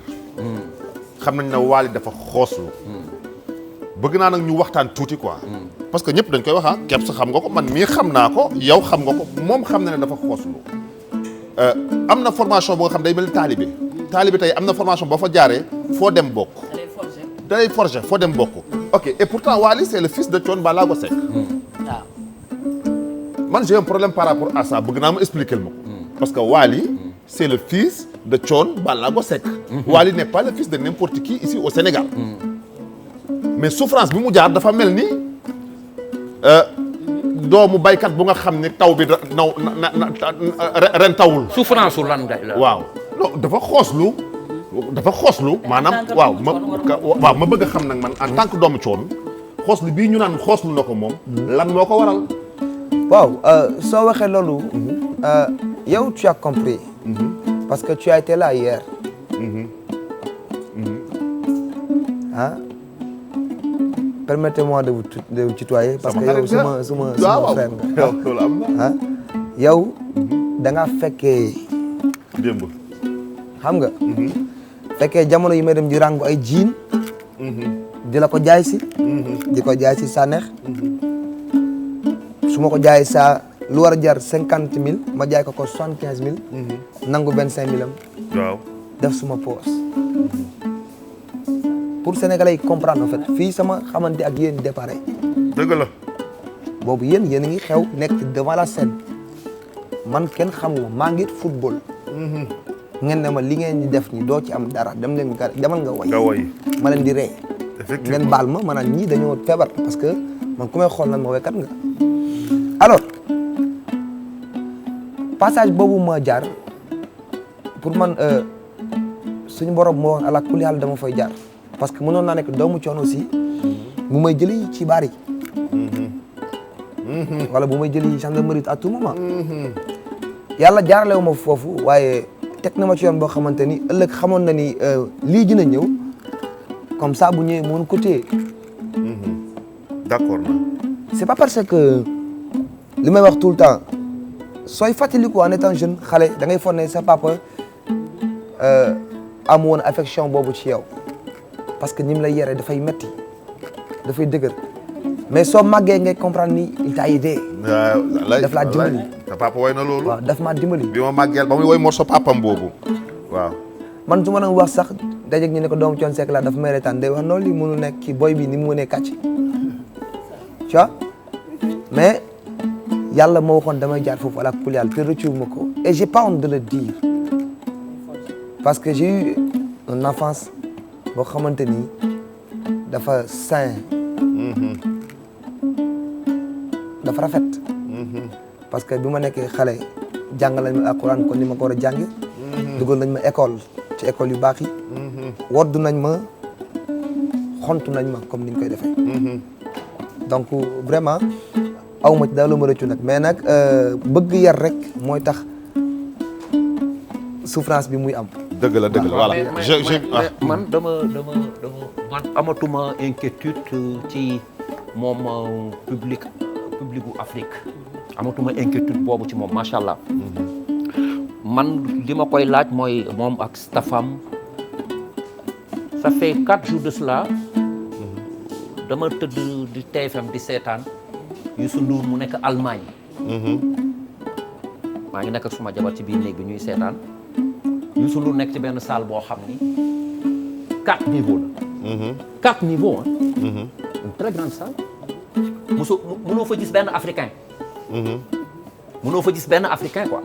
xam nañ ne Wally dafa xooslu bëgg naa nag ñu waxtaan tuuti quoi parce que ñëpp dañ koy wax képp sa xam nga ko man mii xam naa ko yow xam nga ko moom xam na ne dafa xooslu am na formation boo nga xam day mel ni taalibe tey am na formation boo fa jaaree foo dem bokk da lay forger foo dem bokk ok et pourtant Wally c'est le fils de Thione Ballago Seck waaw man j'ai un problème par rapport à ça bëgg naa ma expliquer ma ko parce que Wally c'est le fils de Thione Ballago Seck Wally n'est pas le fils de n'importe qui ici au Sénégal mais souffrance bi mu jaar dafa mel ni doomu baykat bu nga xam ne taw bi naw ren tawul souffrance su lan ngay la. waaw non dafa xooslu maanaam waaw ma bëgg a xam nag man en tant que doomu Thione xooslu bii ñu naan xooslu na ko moom lan moo ko waral waaw soo waxee loolu yow tu as compris parce que tu as été là hier ah permettez-moi de vous tutoyer parce que yow suma frère nga loolu am na ah yow da nga fekkee démb xam nga fekkee jamono yi may dem di rangu ay jiin di la ko jaay si di ko jaay si Sanex su ma ko jaay sa lu war a jar 50 000 ma jaay ko 75 000 nangu 25 000 am waaw def suma poos pour sénégalais yi comprendre en fait fii sama xamante ak yéen départ dëgg la boobu yéen a ngi xew nekk devant la scène man kenn xamuma maa ngi football ngeen ne ma li ngeen di def ni doo ci am dara demal nga woy ma leen di ree ngeen baal ma maanaam ñii dañoo feebar parce que man ku may xool nag ma waykat nga alors passage boobu ma jaar pour man suñu borom moo wax ala kulli haal dama fay jaar parce que mënoon naa nekk doomu Thione aussi bu may jëli ci baar yi wala bu may jëli gendarmerie à tout moment yàlla jaaralewu ma foofu waaye teg na ma ci yoon boo xamante ni ëllëg xamoon na ni lii dina ñëw comme ça bu ñëwee mën ko téye d'accord na c'est pas parce que li may wax tout le temps sooy fàttaliku en étant jeune xale da ngay foog ne sa papa am woon affection boobu ci yow parce que ni mu lay yare dafay metti dafay dëgër mais soo màggee ngay comprendre ni il t'a aidé. daf laa dimbali. sa papa woy na loolu. waaw daf maa dimbali. bi ma màggeel ba muy woy morso papam boobu waaw. man su ma doon wax sax dajeeg ñu ne ko doomu Thione Seck laa dafa may retaan day wax noonu li mënu nekk ki boy bi ni mu mënee kàcc tu vois mais yàlla moo waxoon damay jaar foofu ala kulli yàlla te rëccu ma ko et j'ai pas honte de le dire parce que j'ai eu une enfance boo xamante ni dafa sain dafa rafet parce que bi ma nekkee xale jàngal nañ ma alquran kon ni ma ko war a jànge dugal nañ ma école ci école yu baax yi woddu nañ ma xontu nañ ma comme ni ñu koy defee donc vraiment aw ma ci daal lu ma rëccu nag mais nag bëgg yar rek mooy tax souffrance bi muy am dëgg la voilà. man dama man amatuma inquiétude ci moom public bu Afrique amatuma inquiétude boobu ci moom macha allah. man li ma koy laaj mooy moom ak staffam ça fait 4 jours de cela dama tëdd di TFM di seetaan Youssou Ndour mu nekk Allemagne. maa ngi nekk ak suma jabar ci biir néeg bi ñuy seetaan Youssou Ndour nekk ci benn salle boo xam ni 4 niveaux la. 4 niveaux ah. une très grande salle. mënoo fa gis benn africain. mënoo fa gis benn africain quoi.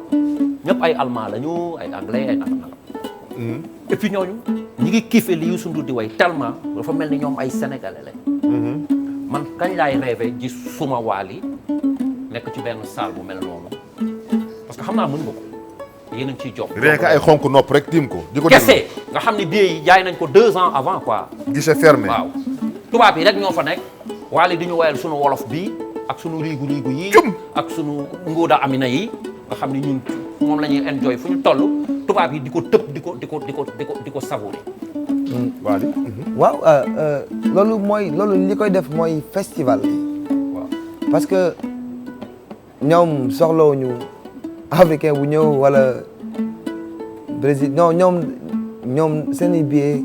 ñëpp ay allemand lañu ay anglais ay nangam. et puis ñooñu ñi ngi kiffé li Youssou Ndour di way tellement dafa mel ni ñoom ay sénégalais lañ. man kañ laay rêvé gis suma waali nekk ci benn salle bu mel noonu parce que xam naa mën nga ko yéen a ngi ciy jox. rien que ay xonk nopp rek tiim ko. di ko kese nga xam ne billets yi jaay nañ ko 2 ans avant quoi. guichet fermé. waaw tubaab yi rek ñoo fa nekk waali di ñu woyal sunu wolof bi ak sunu riigu yi. ak sunu ngóoda amina yi nga xam ne ñun moom la ñuy enjoy fu ñu toll tubaab yi di ko tëb di ko savourer. waali. waaw loolu li koy def mooy festival. waaw parce que ñoom soxlawuñu africain bu ñëw wala Brésil non ñoom seen i billets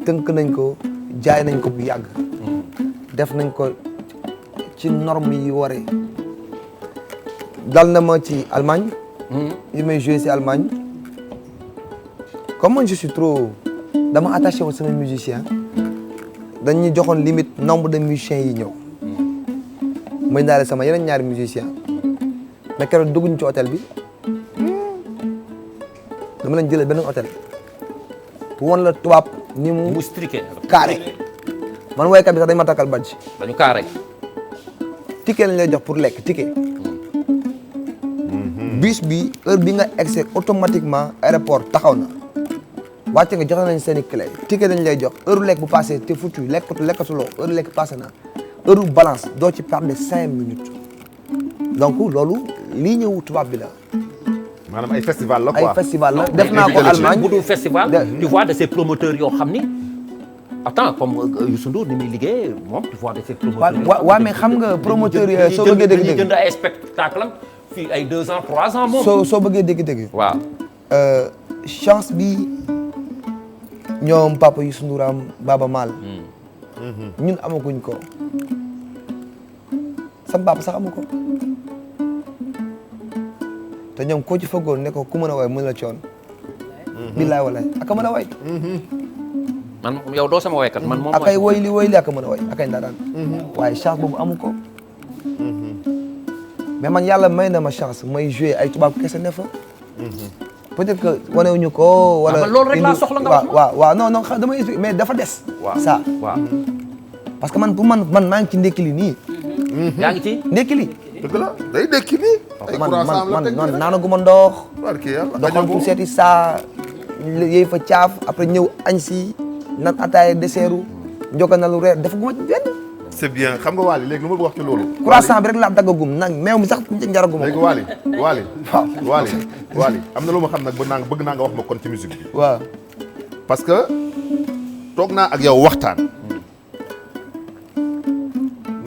tënk nañ ko jaay nañ ko bu yàgg. def nañ ko ci norme yi waree. dal na ma ci Allemagne. yi may joué si Allemagne. comme man je suis trop dama attaché woon sama musicien dañuy joxoon limite nombre de musiciens yi ñëw. may daale sama yeneen ñaari musicien mais keroog dugguñ ci hôtel bi dama leen jëlee beneen hôtel pour wan la tubaab ni mu striqué carré man woykat bi sax dañ ma takkal badge dañu carré ticket lañ lay jox pour lekk ticket bus bi heure bi nga excès automatiquement aéroport taxaw na wàcce nga joxe nañ seen i clé ticket dañ lay jox heure lekk bu passé te foutu lekkatuloo heure lekk passé na heure balance doo ci perdre 5 minutes donc loolu lii ñëw tubaab bi la. maanaam ay festival la quoi ay festival la def naa ko Allemagne bu dul festival tu vois de ces promoteurs yoo xam ni attends comme Youssou Ndour ni muy liggéey moom tu vois de ces promoteurs waaw mais xam nga promoteurs yi soo bëggee dégg-dégg jënd ay spectacle am fii ay 2 ans 3 ans moom soo bëggee dégg-dégg waaw chance bi ñoom papa Youssou Ndour am Baba Maal ñun amaguñ ko sam papa sax amu ko te ñoom koo ci fëggoon ne ko ku mën a way mën la coon billaay walaay aka mën a way man yow doo sama waykat man moom akay woy li aka mën a way akay ndaanaan waaye chance boobu amu ko mais man yàlla may na ma chance may jouer ay tubaab kese ne fa peut-être que wanewuñu ko wala loolu rek laa soxla nga wax waaw non dama expliqué mais dafa des ça waaw parce que man pour man maa ngi ci ndekki li nii yaa ngi ci ndekki li dëgg la day dekki nii. ay croissant la teg man naanaguma ndox. barke yàlla doxantu seeti saa yéy fa caaf après ñëw añ si nan ataaya deseeru njoganalu reer dafa guma ci benn c'est bien xam nga Wally léegi lu ma bëgg wax ci loolu. croissant bi rek laa daggagum nag meew mi sax njaraguma léegi ko. Wally am na lu ma xam nag bëgg naa nga wax ma kon ci musique bi. waaw. parce que toog naa ak yow waxtaan.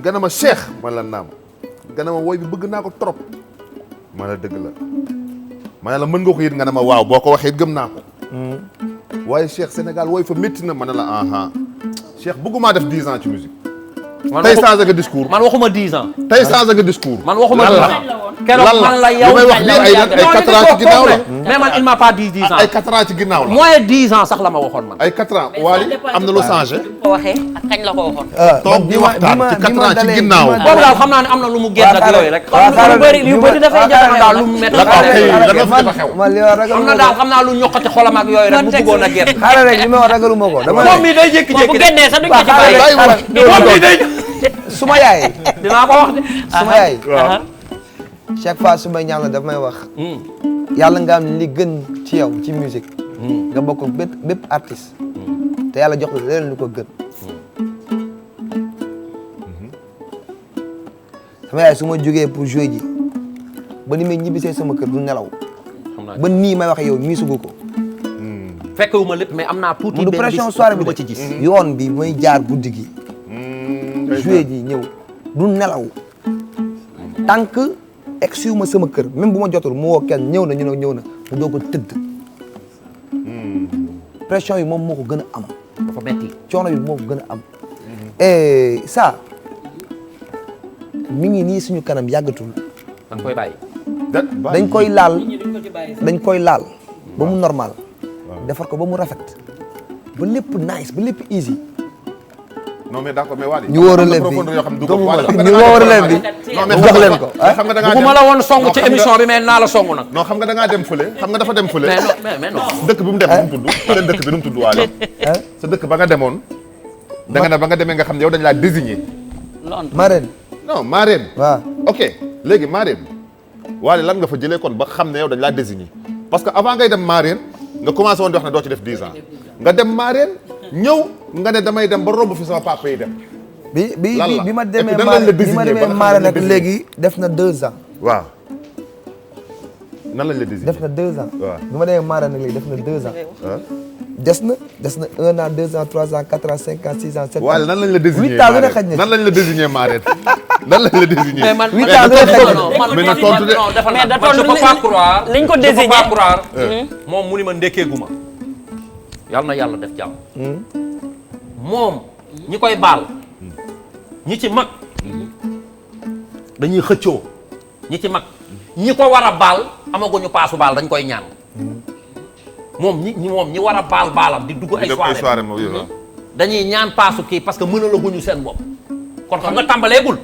nga ne ma Cheikh man la naam nga ne ma woy bi bëgg naa ko trop. ma la dëgg la ma ne la mën nga ko yit nga ne ma waaw boo ko waxee gëm naa ko. waaye Cheikh Sénégal woy fa métti na ma ne la aha Cheikh bëggumaa def 10 ans ci musique. tey changé nga discours. man waxuma 10 ans. tey changé nga discours. man waxuma 10 ans. keroog man la yow li may wax nii ay 4 ans ci ginnaaw la. mais man il m'a pas dit 10 ans. ay 4 ans ci ginnaaw la. moins 10 ans sax la ma waxoon man. ay 4 ans Wally am na lu changé. ko waxee ak kañ la ko waxoon. toog di waxtaan ci 4 ans ci ginnaaw. boobu daal xam naa ne am na lu mu génn ak yooyu rek. yu bëri dafay jafe daal lu mu métti. am na daal xam naa lu ñokkati xolam ak yooyu rek bu bëggoon a génn. xaaral rek li ma wax ragaluma ko. dama moom mii day jékki-jékki bu génnee sax duñ ko ci bàyyi. moom mii day suma yaay. dinaa ko wax de. suma yaay. chaque fois su may ñaan la daf may wax. yàlla nga am li gën ci yow ci musique. nga bokk bépp artiste. te yàlla jox la leneen lu ko gën. sama yaay su ma jógee pour jouer ji ba ni may ñibbisee sama kër du nelaw. ba nii may wax yow miisugu ko. fekkewuma lépp mais am naa tuuti mu du pression soirée bi ba ci gis. yoon bi may jaar guddi gi. jouer ji ñëw du nelaw. tant que egsiwu ma sama kër même bu ma jotul mu woo kenn ñëw na mu doog a tëdd. pression yi moom moo ko gën a am. dafa metti coono bi moo ko gën a am. et ça mi ngi nii suñu kanam yàggatul. dañ koy bàyyi. dañ koy laal ba mu normal. defar ko ba mu rafet. ba lépp nice ba lépp easy. non mais d'accord mais Wally ñu woo relève bi ñu woo relève bi jox leen ko. xam nga da ngaa dem bu ma la woon song ci émission bi mais naa la song nag. non xam nga da ngaa dem fële xam nga dafa dem fële. mais non. dëkk bi mu dem nu mu tudd seen dëkk bi nu mu tudd Wally. sa dëkk ba nga demoon. da nga ne ba nga demee nga xam ne yow dañ laa désigné. Marraine. non Marraine. waaw ok léegi Marraine. Wally lan nga fa jëlee kon ba xam ne yow dañ laa désigné. parce que avant ngay dem Marraine nga commencé woon di wax ne doo ci def 10 ans. nga dem Marraine ñëw nga ne damay dem ba romb fi sama papa yi dem. bi ma demee Marraine nag léegi def na 2 ans. waaw. nan lañ la désigné def na 2 ans. waaw bi ma demee Marraine nag léegi def na 2 ans. des na 1 an 2 ans 3 ans 4 ans 5 ans 6 ans 7 ans. waaye nan lañ la désigné 8 ans gën a xaj na nan lañ la désigné Marraine nan lañ la désigné. mais man 8 ans gën a xaj na mais na tontu de. mais da je peux pas croire. liñ ko désigné je peux pas croire. moom mu ni ma ndekkeegu ma. yàlla na yàlla def jàmm. moom ñi koy baal. ñi ci mag. dañuy xëccoo. ñi ci mag. ñi ko war a baal amaguñu paasu baal dañ koy ñaan. moom ñi war a baal baalam di dugg ay soirée dañuy ñaan paasu kii parce que mënalaguñu seen bopp. kon xam nga tàmbaleegul.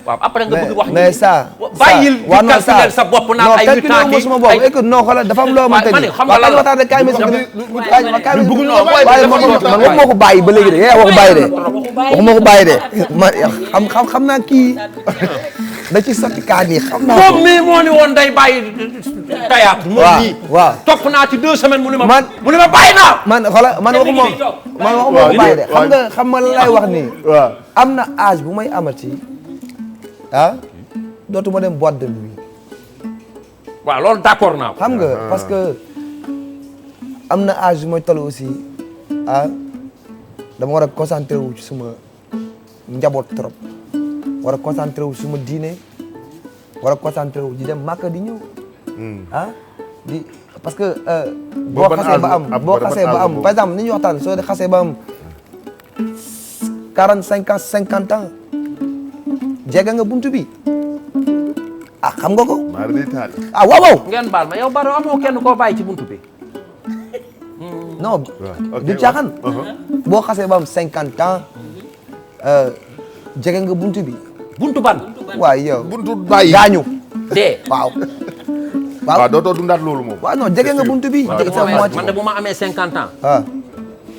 waaw après nga bëgg wax. mais ça bàyyil di calculer sa bopp naan ay 8 ans kii non ay écoute non xoolal dafa am loo xamante ni. xam nga lan la waaw kaay man waxuma ko bàyyi ba léegi de waxu bàyyi de. waxuma ko bàyyi de man xam naa kii da ci sotti kaa nii xam naa ko. moom mii moo ni woon day bàyyi théâtre. moom mii waaw topp naa ci 2 semaines mu ne ma bàyyi naa. man xoolal man waxuma ko bàyyi de xam nga lan lay wax nii. waaw am na âge bu may amati dootuma dem boîte de nuit. waaw loolu d'accord naa ko. xam nga parce que am na âge bu may toll aussi dama war a concentré wu ci suma njaboot trop war a concentré wu suma diine war a concentré wu di dem Màkka di ñëw di parce que boo xasee ba am par exemple ni ñuy waxtaan soo xasee ba am 45 ans 50 ans jege nga buntu bi xam nga ko. waaw. ngeen baal ma yow Baro amoo kenn koo bàyyi ci buntu bi. non du caaxaan. boo xasee ba am 50 ans jege nga buntu bi. buntu ban. waaw yow buntu bàyyi gaañu. dee waaw. waaw dootoo dundaat loolu moom. waaw non jege nga buntu bi. man de bu ma amee 50 ans.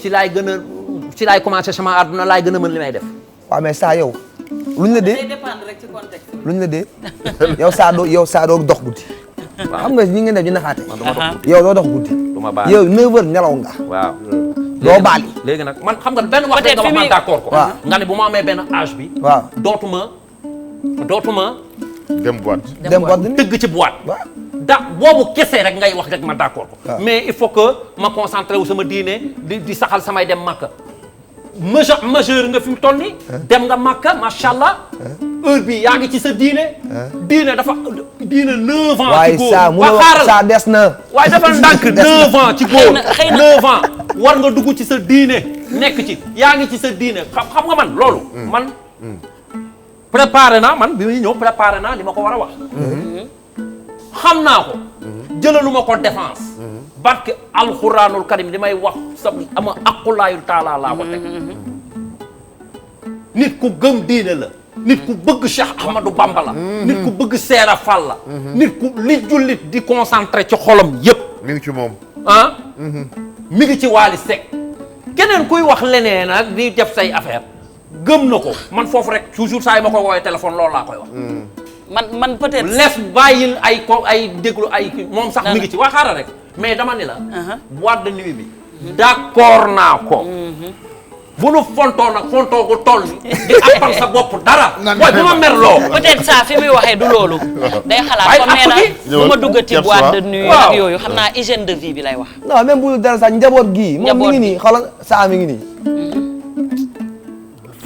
ci laay commencé sama àdduna laay gën a mën li may def. waaw mais saa yow. luñ la dee luñ la dee yow saa doo dox guddi. xam nga ñi ngeen def ñu naxaate. yow doo dox guddi. du ma bàyyi yow 9h nelaw nga. waaw doo baali. léegi nag man xam nga benn wax rek nga wax man d'accord ko. waaw nga ne bu ma amee benn âge bi. waaw dootuma. dem boîte. dem boîte tëgg ci boîte. waaw. boobu kese rek ngay wax rek ma d'accord ko. waaw. mais il faut que ma concentré wu sama diine di saxal samay dem Makka. majeur nga fi mu toll nii. dem nga Makka macha allah. heure bi yaa ngi ci sa diine. diine 9 ans. waaye ci góor saa munoo saa des na. waaye dafa ndànk 9 ans ci góor. xëy na 9 ans war nga dugg ci sa diine nekk ci yaa ngi ci sa diine xam nga man loolu. man préparé naa man bi muy ñëw préparé naa li ma ko war a wax. xam naa ko. jëlaluma ko défense. barke alxuraanul karim li may wax ama aqulaayul taalaa laa ko teg. nit ku gëm diine la. nit ku bëgg Cheikh Ahmadou Bamba la. nit ku bëgg Seera Fall la. nit ku li jullit di concentré ci xolam yépp mi ngi ci moom. ah. mi ngi ci Wally Seck. keneen kuy wax leneen ak di def say affaire gëm na ko man foofu rek toujours saa yi ma ko woowee téléphone loolu laa koy wax. man peut-être. les bàyyil ay déglu ay moom sax mi ngi ci waa xaaral rek mais dama ni la. boîte de nuit bi. d'accord naa ko. bu nu fontoo nag fontoo gu toll di appal sa bopp dara. mooy bu ma merloo. peut-être ça fi muy waxee du loolu. day xalaat comme nee na bu ma duggati boîte de nuit ak yooyu xam naa hygiène de vie bi lay wax. non même bu dara sax njaboot gii. moom mi ngi nii xoolal saa mi ngi nii.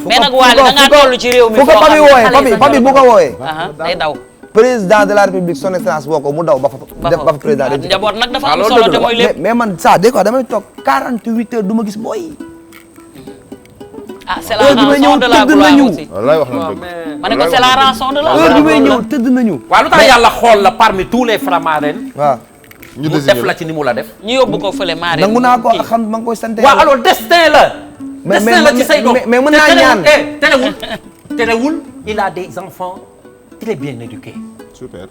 mais nag Wally da ngaa toll ci réew mi. fu ko papi wooyee papi bu ko wooyee. day daw. président de la république son excellence woo ko mu daw ba fa président de. njaboot nag dafa am solo te mooy lépp. mais man ça dès que damay toog 48 heures du ma gis booy. ah c'est la rançon de la gloire aussi. wallaay wax na dëgg. ma ne ko c'est la rançon de la gloire. heure bi may ñëw tëdd nañu. waaw lu tax yàlla xool la parmi tous les Flamarènes. waaw. ñu mu def la ci ni mu la def. ñu yóbbu ko fële Marème. nangu naa ko xam ma ngi koy sant. waaw alors destin la. destin la ci say doom mais mën naa ñaan terewul il a des enfants très bien éduqués. super.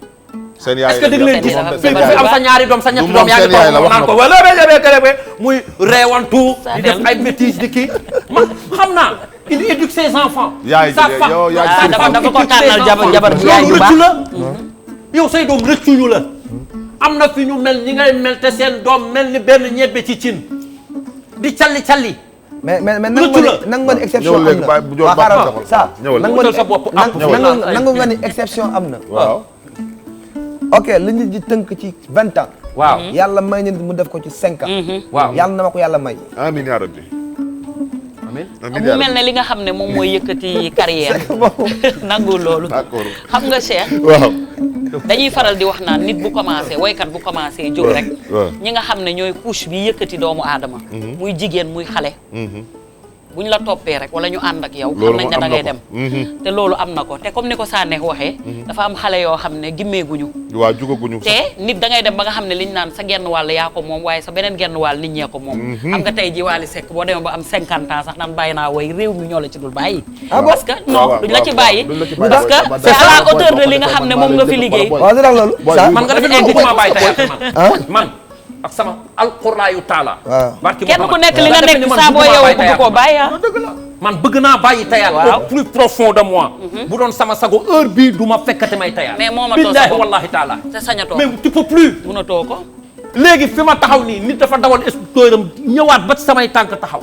seen yaay est-ce que dégg leen gis seen fi am sa ñaari doom sa ñetti doom yaa ngi toog naan ko wala muy reewantu di def ay bêtises di kii man xam naa il éduque ses enfants. sa femme dafa ko tànnal jabar ji yaay ju baax la yow say doom rëccuñu la am na fi ñu mel ñi ngay mel te seen doom mel ni benn ñebbe ci cin di calli mais nangu nga ni exception am na waaw xaaral ça nangu nga ni exception am na. waaw. ok li ñu di tënk ci 20 ans. waaw yàlla may nañu mu def ko ci 5 ans. waaw yàlla na ma ko yàlla may. amiin yaa rabbi. amiin mu mel ne li nga xam ne moom mooy yëkkati carrière. nangu loolu. d'accord xam nga Cheikh. waaw. dañuy faral di wax naan nit bu commencé woykat bu commencé jóg rek. ñi nga xam ne ñooy couche bi yëkkati doomu aadama. muy jigéen muy xale. buñ la toppee rek wala ñu ànd ak yow. xam nañ ne da ngay dem. te loolu am na ko te comme ni ko Sanex waxee. dafa am xale yoo xam ne gimmeeguñu. waaw jugaguñu. te nit da ngay dem ba nga xam ne liñ naan sa genn wàll yaa ko moom waaye sa beneen genn wàll nit ñee ko moom. xam nga tey ji Wally Seck boo demee ba am 50 ans sax naan bàyyi naa woy réew mi ñoo la ci dul bàyyi. parce que non duñ la ci bàyyi. parce que c'est à la hauteur de li nga xam ne moom nga fi liggéey. waaw dëgg la loolu. man nga def ne ma bàyyi tey man. ak sama alquraayu taala. kenn ku nekk li nga nekk saa boo yeewoo bëgg koo bàyyi man bëgg naa bàyyi tayaat au plus profond de moi. bu doon sama sago heure bii du ma fekkate may tayaat. mais moo ma too billaahi wallaahi taala. te sañatoo mais tu peux plus. mënatoo ko. léegi fi ma taxaw nii nit dafa dawal scooter am ñëwaat ba ci samay tànk taxaw.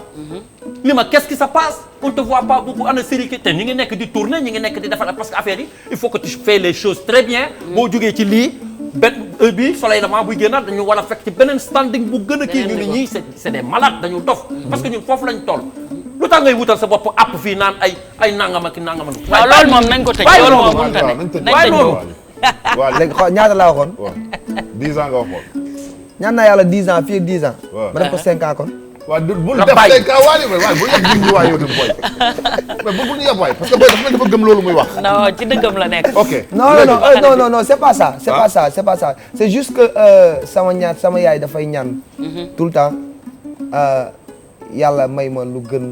ni ma qu'est-ce qui se passe on te voit pas beaucoup ana série te ñi ngi nekk di tourner ñi ngi nekk di defar parce que affaire yi il faut que tu fais les choses très bien. boo jógee ci lii. benn heure bii soleil levant buy génnaat dañu war a fekk ci beneen standing bu gën a kii ñu ni ñii c'est des malades dañu dof parce que ñun foofu lañ toll lu tax ngay wutal sa bopp app fii naan ay nangam ak nangam. waaw loolu moom nañ ko tëj loolu moom mënut a ne waaye loolu. waaw léegi xool ñaata laa waxoon. waaw 10 ans nga waxoon. ñaan naa yàlla 10 ans fii ak 10 ans. waaw ma def ko 5 ans kon. waaw bul def 5 ans waaye bul yab ñu waay yow di boy mais bul ñu yab waay parce que boy dafa gëm loolu muy wax. non ci dëggam la nekk. ok non c'est pas ça. c'est pas ça c'est juste que sama yaay dafay ñaan. tout le temps yàlla may ma lu gën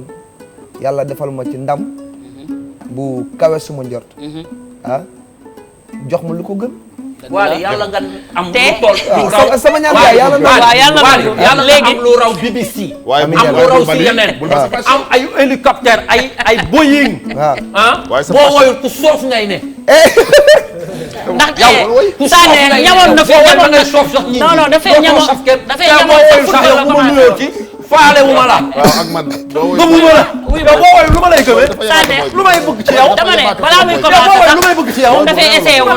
yàlla defal ma ci ndam bu kawe suma njort. jox ma lu ko gën. Wally yàlla nga am lu toll. sama ñaan yaay yàlla léegi am lu raw BBC. am lu raw CNN am ay hélicoptère ay Boeing. boo woyul ku soof ngay ne. ndax Sanex ñamoon na fi ñamoon na soof sax ñi. non dafay ñamoon sax ku ma nuyoo ci faale wu ma la. waaw ak man. gëmuma la. yow boo woy lu ma lay gëmee. Sanex lu may bëgg ci yow. dama ne balaa muy yow boo commencé woy sax lu may bëgg ci yow. moom dafay essayé woon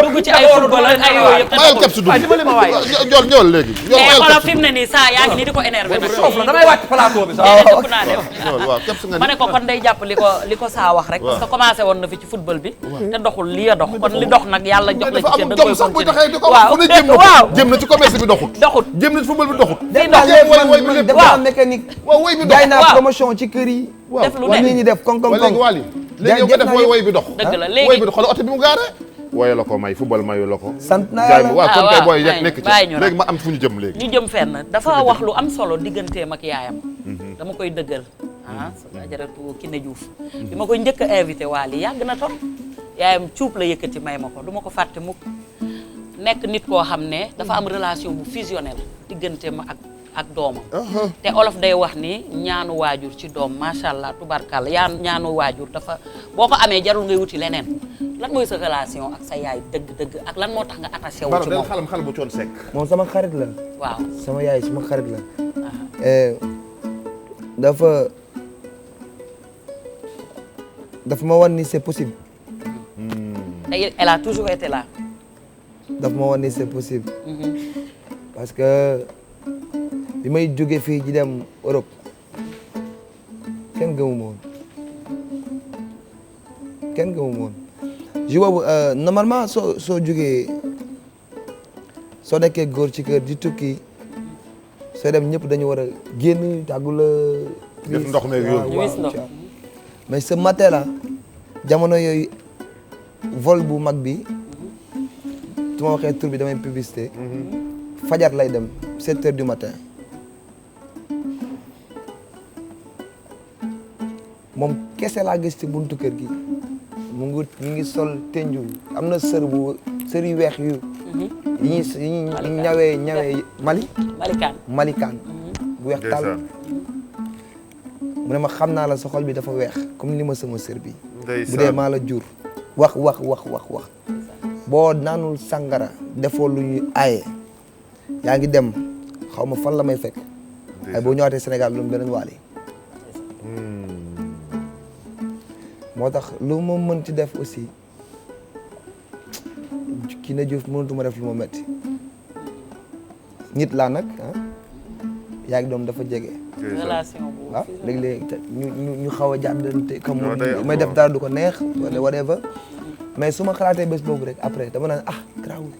dugg ci ay football ak ay yooyu yëpp. mayal kepp si dugg dimbali ma waay. Ndiol Ndiol léegi. mais xoolal fi mu ne nii saa yaa ngi nii di ko énervé nag. soof la damay wàcc plateau bi sax. ëpp naa dem. waaw kepp si nga ma ne ko kon day jàpp li ko saa wax rek. parce que commencé woon na fi ci football bi. te doxul li a dox kon li dox nag yàlla jox la ci cër da koy continuer. waaw waaw jëm na ci commerce bi doxut. doxut jëm na ci football bi doxut. fii dox def naa mécanique. waaw woy bi dox. jaay naa promotion ci kër yi. def lu wax ne nit ñi def koŋ koŋ léegi koŋ. Wally léegi yow nga def woy bi dox. dëgg la woy léegi bi dox xoolal oto bi mu gaare. woy la ko may football mayu la ko. sant naa jaay yàlla. waaw kon kay booy bàyyi nekk ci bàyyi ñu léegi ma am fu ñu jëm léegi. ñu jëm fenn dafa wax lu am solo digganteem ak yaayam. dama koy dëggal ajaratu Kiné Diouf. bi ma koy njëkk a invité Wally yàgg na trop. yaayam cuub la yëkkati may ma ko du ma ko fàtte mukk nekk nit koo xam ne dafa am relation bu fusionnel digganteem ak doomam. te olof day wax ni ñaanu waajur ci doom macha allah tubarkalla ñaanu waajur dafa boo ko amee jarul ngay wuti leneen lan mooy sa relation ak sa yaay dëgg-dëgg ak lan moo tax nga attaché wu ci moom. xale bu coon sekk. moom sama xarit la. waaw sama yaay sama xarit la. dafa ma wan ni c'est possible. et elle a toujours été là. daf ma wan ni c'est possible. parce que bi may jóge fii di dem Europe kenn gëmuma woon kenn gëmuma woon ji boobu normalement soo jógee soo nekkee góor ci kër di tukki soo dem ñëpp dañu war a génn tàggu la. def ndox meeg yooyu. mais ce matin là jamono yooyu vol bu mag bi su ma waxee tur bi damay publicité. fajar lay dem 7 heures du matin moom kese laa gis ci buntu kër gi mu ngi sol tenju am na sër yu weex yu yi ñuy ñawee malikaan bu weex tàll mu ne ma xam naa la sa xol bi dafa weex comme li ma sama sër bi bu dee maa la jur wax boo naanul sangara defoo lu ñuy aaye yaa ngi dem xaw ma fan la may fekk ay boo ñëwaatee Sénégal lu mu beneen Wally moo tax lu ma mën ci def aussi Kiné Diouf mënatuma def lu ma metti nit laa nag yaa ngi doom dafa jege relation bu waaw léegi-léegi ñu xaw a jàddante comme may def dara du ko neex wala whatever mais su ma xalaatee bés boobu rek après dama naan grawul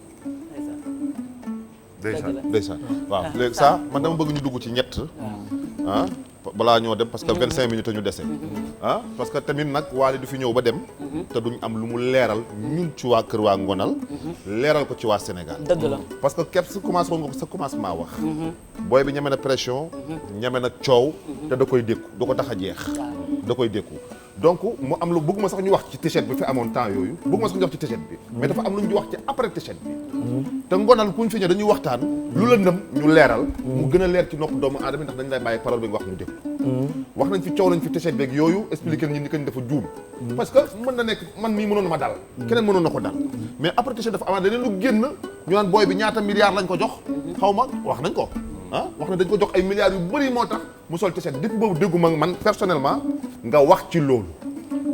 ndeysaan waaw léegi ça man dama bëgg ñu dugg ci ñett balaa ñoo dem parce que 25 minutes ñu dese parce que tamit nag Wally du fi ñëw ba dem te duñ am lu mu leeral ñun ci waa kër waa Ngonal leeral ko ci waa Sénégal dëgg la parce que képp sa commencé nga ko sa commencement wax booy bi ñeme na pression ñeme na coow te da koy dékku du ko tax a jeex da koy dékku donc mu am lu bëgg ma sax ñu wax ci t-shirt bi fi amoon temps yooyu bëgg ma sax ñu wax ci t-shirt bi mais dafa am lu ñu wax ci après t-shirt bi te Ngonal kuñ fi ñëw dañuy waxtaan lu la ndëm ñu leeral mu gën a leer ci nopp doomu aadama ndax dañ lay bàyyi parole bi nga wax ñu dégg wax nañ fi coow nañ fi t-shirt beeg yooyu expliquer ñi ni kañ dafa juum parce que mën na nekk man mii mënoon na ma dal keneen mënoon na ko dal mais après t-shirt dafa amaat leneen lu génn ñu naan booy bi ñaata milliards lañ ko jox xaw ma wax nañ ko wax na dañ ko jox ay milliards yu bëri moo tax mu sol t-shirt depuis boobu dégguma man personnellement nga wax ci loolu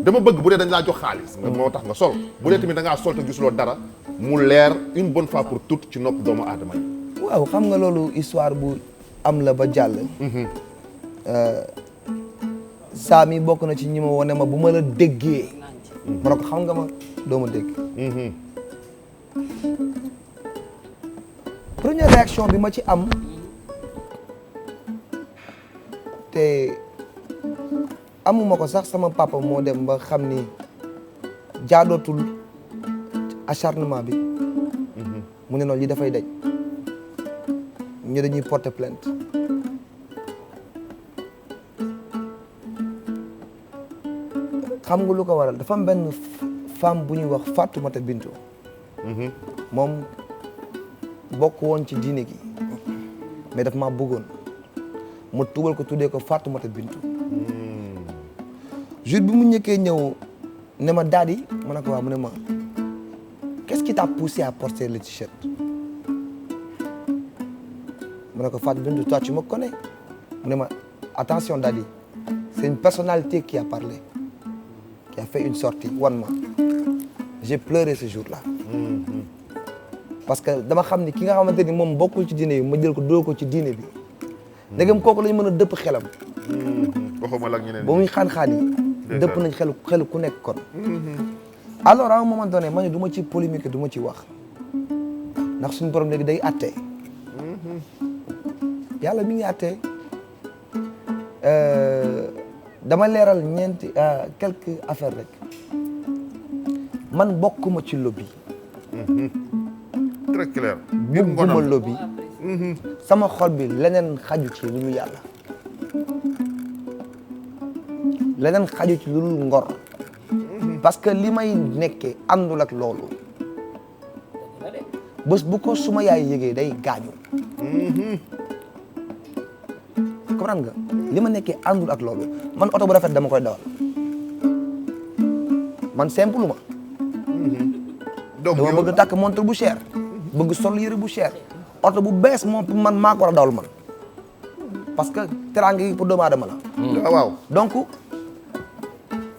dama bëgg bu dee dañ laa jox xaalis nga moo tax nga sol bu dee tamit da ngaa sol te gisuloo dara mu leer une bonne fois pour toutes ci nopp doomu aadama yi waaw xam nga loolu histoire bu am la ba jàll saa mi bokk na ci ñi ma wane ma bu ma la déggee ma ne ko xam nga ma doo ma dégg première réaction bi ma ci am te amuma ko sax sama papa moo dem ba xam ni jaadootul acharnement bi mu ne noonu li dafay daj ñu dañuy porter plainte xam nga lu ko waral dafa am benn femme bu ñuy wax Fatoumata Bintou moom bokk woon ci diine gi mais daf maa bëggoon mu tugal ko tuddee ko Fatoumata Bintou jour bi mu ñëkkee ñëw ne ma daadi ma ne ko waaw mu ne ma qu'est-ce qui t'a poussé à porter le t-shirt ma ne ko Fatou Bintou toi tu me connais mu ne ma attention Dadi c'est une personnalité qui a parlé qui a fait une sortie wan ma j'ai pleuré ce jour-là parce que dama xam ni ki nga xamante ni moom bokkul ci diine bi ma jël ko dóor ko ci diine bi ndegam kooku lañ mën a dëpp xelam waxuma la ak ñeneen ba muy xaan-xaan yi dëpp nañ xelu ku nekk kon alors à un moment donné ma ne du ma ci polémique du ma ci wax ndax suñu borom léegi day àtte yàlla mi ngi àtte dama leeral ñeenti quelques affaires rek man bokkuma ci lobby très clair bugguma lobby sama xol bi leneen xaju ci lu ñu yàlla leneen xaju ci lu dul ngor parce que li may nekkee àndul ak loolu bés bu ko suma yaay yëgee day gaañu comprendre nga li ma nekkee àndul ak loolu man oto bu rafet dama koy dawal man simple ma donc dama bëgg takk montre bu cher bëgg sol yëre bu cher oto bu bees moom man maa ko war a dawal man parce que teraanga gi pour doomu aadama la waaw donc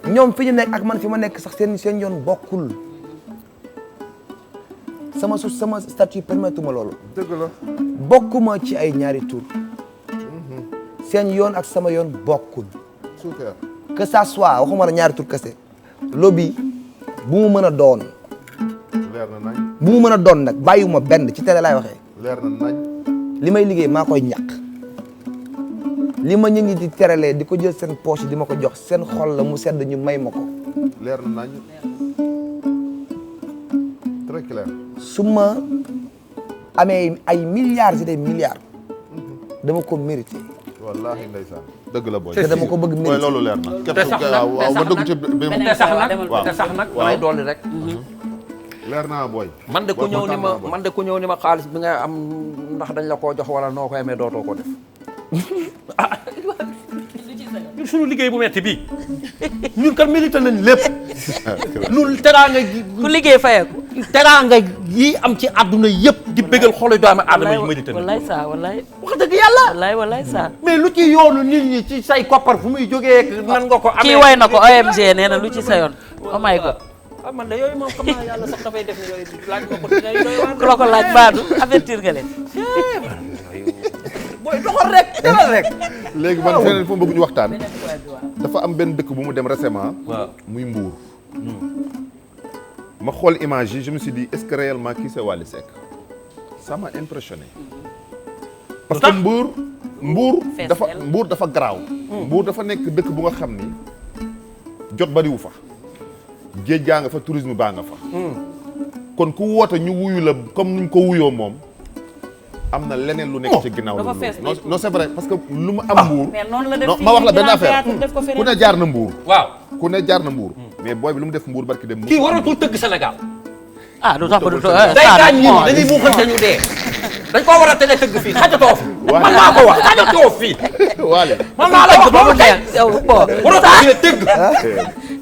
ñoom fi ñu nekk ak man fi ma nekk sax seen yoon bokkul sama statut permettre ma loolu dëgg la bokkuma ci ay ñaari tur seen yoon ak sama yoon bokkul super que ça soit waxuma la ñaari tur kese lobby bu mu mën a doon leer na nañ bu mu mën a doon nag bàyyiwuma benn ci télé laay waxee leer na nañ li may liggéey maa koy ñàkk li ma nit ñi di teralee di ko jël seen poche di ma ko jox seen xol la mu sedd ñu may ma ko leer na nañ très clair su ma amee ay milliards et des milliards dama ko mérité wallahi ndeysaan dëgg la booy te dama ko bëgg mooy mérité loolu leer na te sax nag waaw ma dugg ci te sax nag waaw te sax nag damay dolli rek leer naa booy man de ku ñëw ni ma man de ku ñëw ni ma xaalis bi nga am ndax dañ la koo jox wala noo ko amee dootoo ko def ah ñun suñu liggéey bu metti bii ñun kan mérité nañ lépp ñun teraanga ku liggéey fayeku teraanga yi am ci àdduna yëpp di bégal xolu doomu aadama yi mérité nañ wallaay saa wallaay wax dëgg yàlla wallaay saa mais lu ci yoonu nit ñi ci say koppar fu muy jógee nan nga ko amee kii way na ko OMG nee na lu ci sa yoon oh my god ah man de yooyu moom xam naa yàlla sax dafay def ne yooyu laaj ma ko dina yooyu ku la ko laaj baadu avertir nga leen booy doxal rek demal rek léegi man feneen fu mu bëgg ñu waxtaan dafa am benn dëkk bu mu dem récemment waaw muy Mbour ma xool image yi je me suis dit est-ce que réellement kii c'est Wally Seck ça m'a impressionné parce que Mbour dafa garaaw Mbour dafa nekk dëkk bu nga xam ni jot bariwu fa géej gaa nga fa tourisme baa nga fa kon ku woote ñu wuyu la comme nuñ ko wuyoo moom am na leneen lu nekk ci ginnaaw dafa lu fees non c'est vrai parce que lu mu am Mbour mais noonu la def non ma wax la benn affaire def ko ku feneen ne jaar na Mbour waaw ku ne jaar na Mbour mais booy bi lu mu def Mbour barki dem kii waratul tëgg Sénégal ah du tax ba du day gaañ ñi dañuy buuxante ñu dee dañ koo war a tëgg tëgg fii xajatoo fi man maa ko wax xajatoo fii Wally man maa la wax ba mu loolu tey neex yow bon waratoo fi tëgg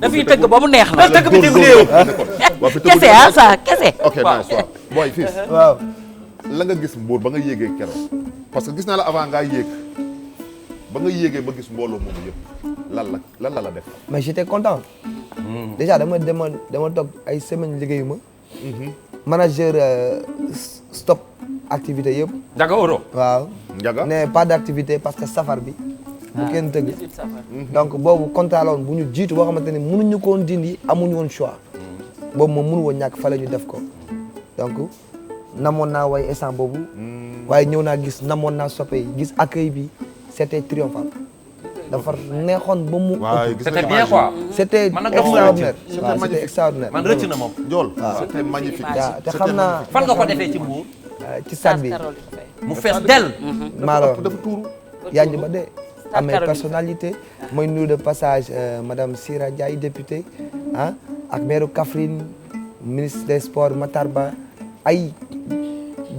dafiy tëgg ba mu neex da la tëgg bitim réew kese ah ça kese ok nice waaw booy fii waaw la nga gis Mbour ba nga yéegee keroog parce que gis naa la avant ngaa yéeg ba nga yéegee ba gis mbooloo moomu yëpp lan la def mais j'étais content déjà dama toog ay semaine liggéeyu ma manager stop activité yëpp Ndiaga Euro waaw Ndiaga ne pas d'activité parce que safar bi bu kenn tëgg donc boobu contrat la woon bu ñu jiitu boo xamante ni mënuñu ko woon dindi amuñu woon choix boobu moom mënu woon ñàkk fa la ñu def ko donc namoon naa way instant boobu waaye ñëw naa gis namoon naa soppe yi gis accueil bi c'était triomphal dafa neexoon ba mu c'était bien quoi c'était man nag extraordinaire c'était waaw magnifique. c'était extraordinaire man rëcc na moom Ndiol c'était magnifique te xam naa fan nga ko defee ci Mbour ci stade bi mu fees dell maalo dafa tuuru yanj ba de amee personnalité mooy nuyu de passage madame Sira Ndiaye députée ah ak maire Kaffrine ministre des sports Matar Ba ay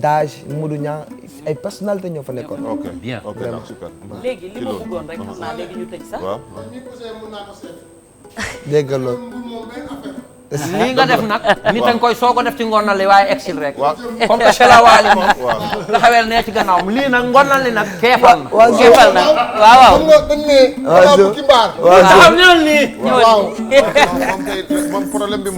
Dage Modou Niang ay personnalité ñoo fa nekkoon. ok bien ok Vraiment. super léegi li ma bëggoon rek xam naa léegi ñu tëj sax waaw dégg nga loolu. lii nga def nag nit a nga koy soog a def ci ngonal li waaye exil rek waaw comme que Chela Waly moom la xawel nee ci gannaaw lii nag ngonal li nag keefal na waaw keefal na waaw xam nga dañ ne balaa bu ci mbaar taxaw ñëwal nii waaw moom problème bi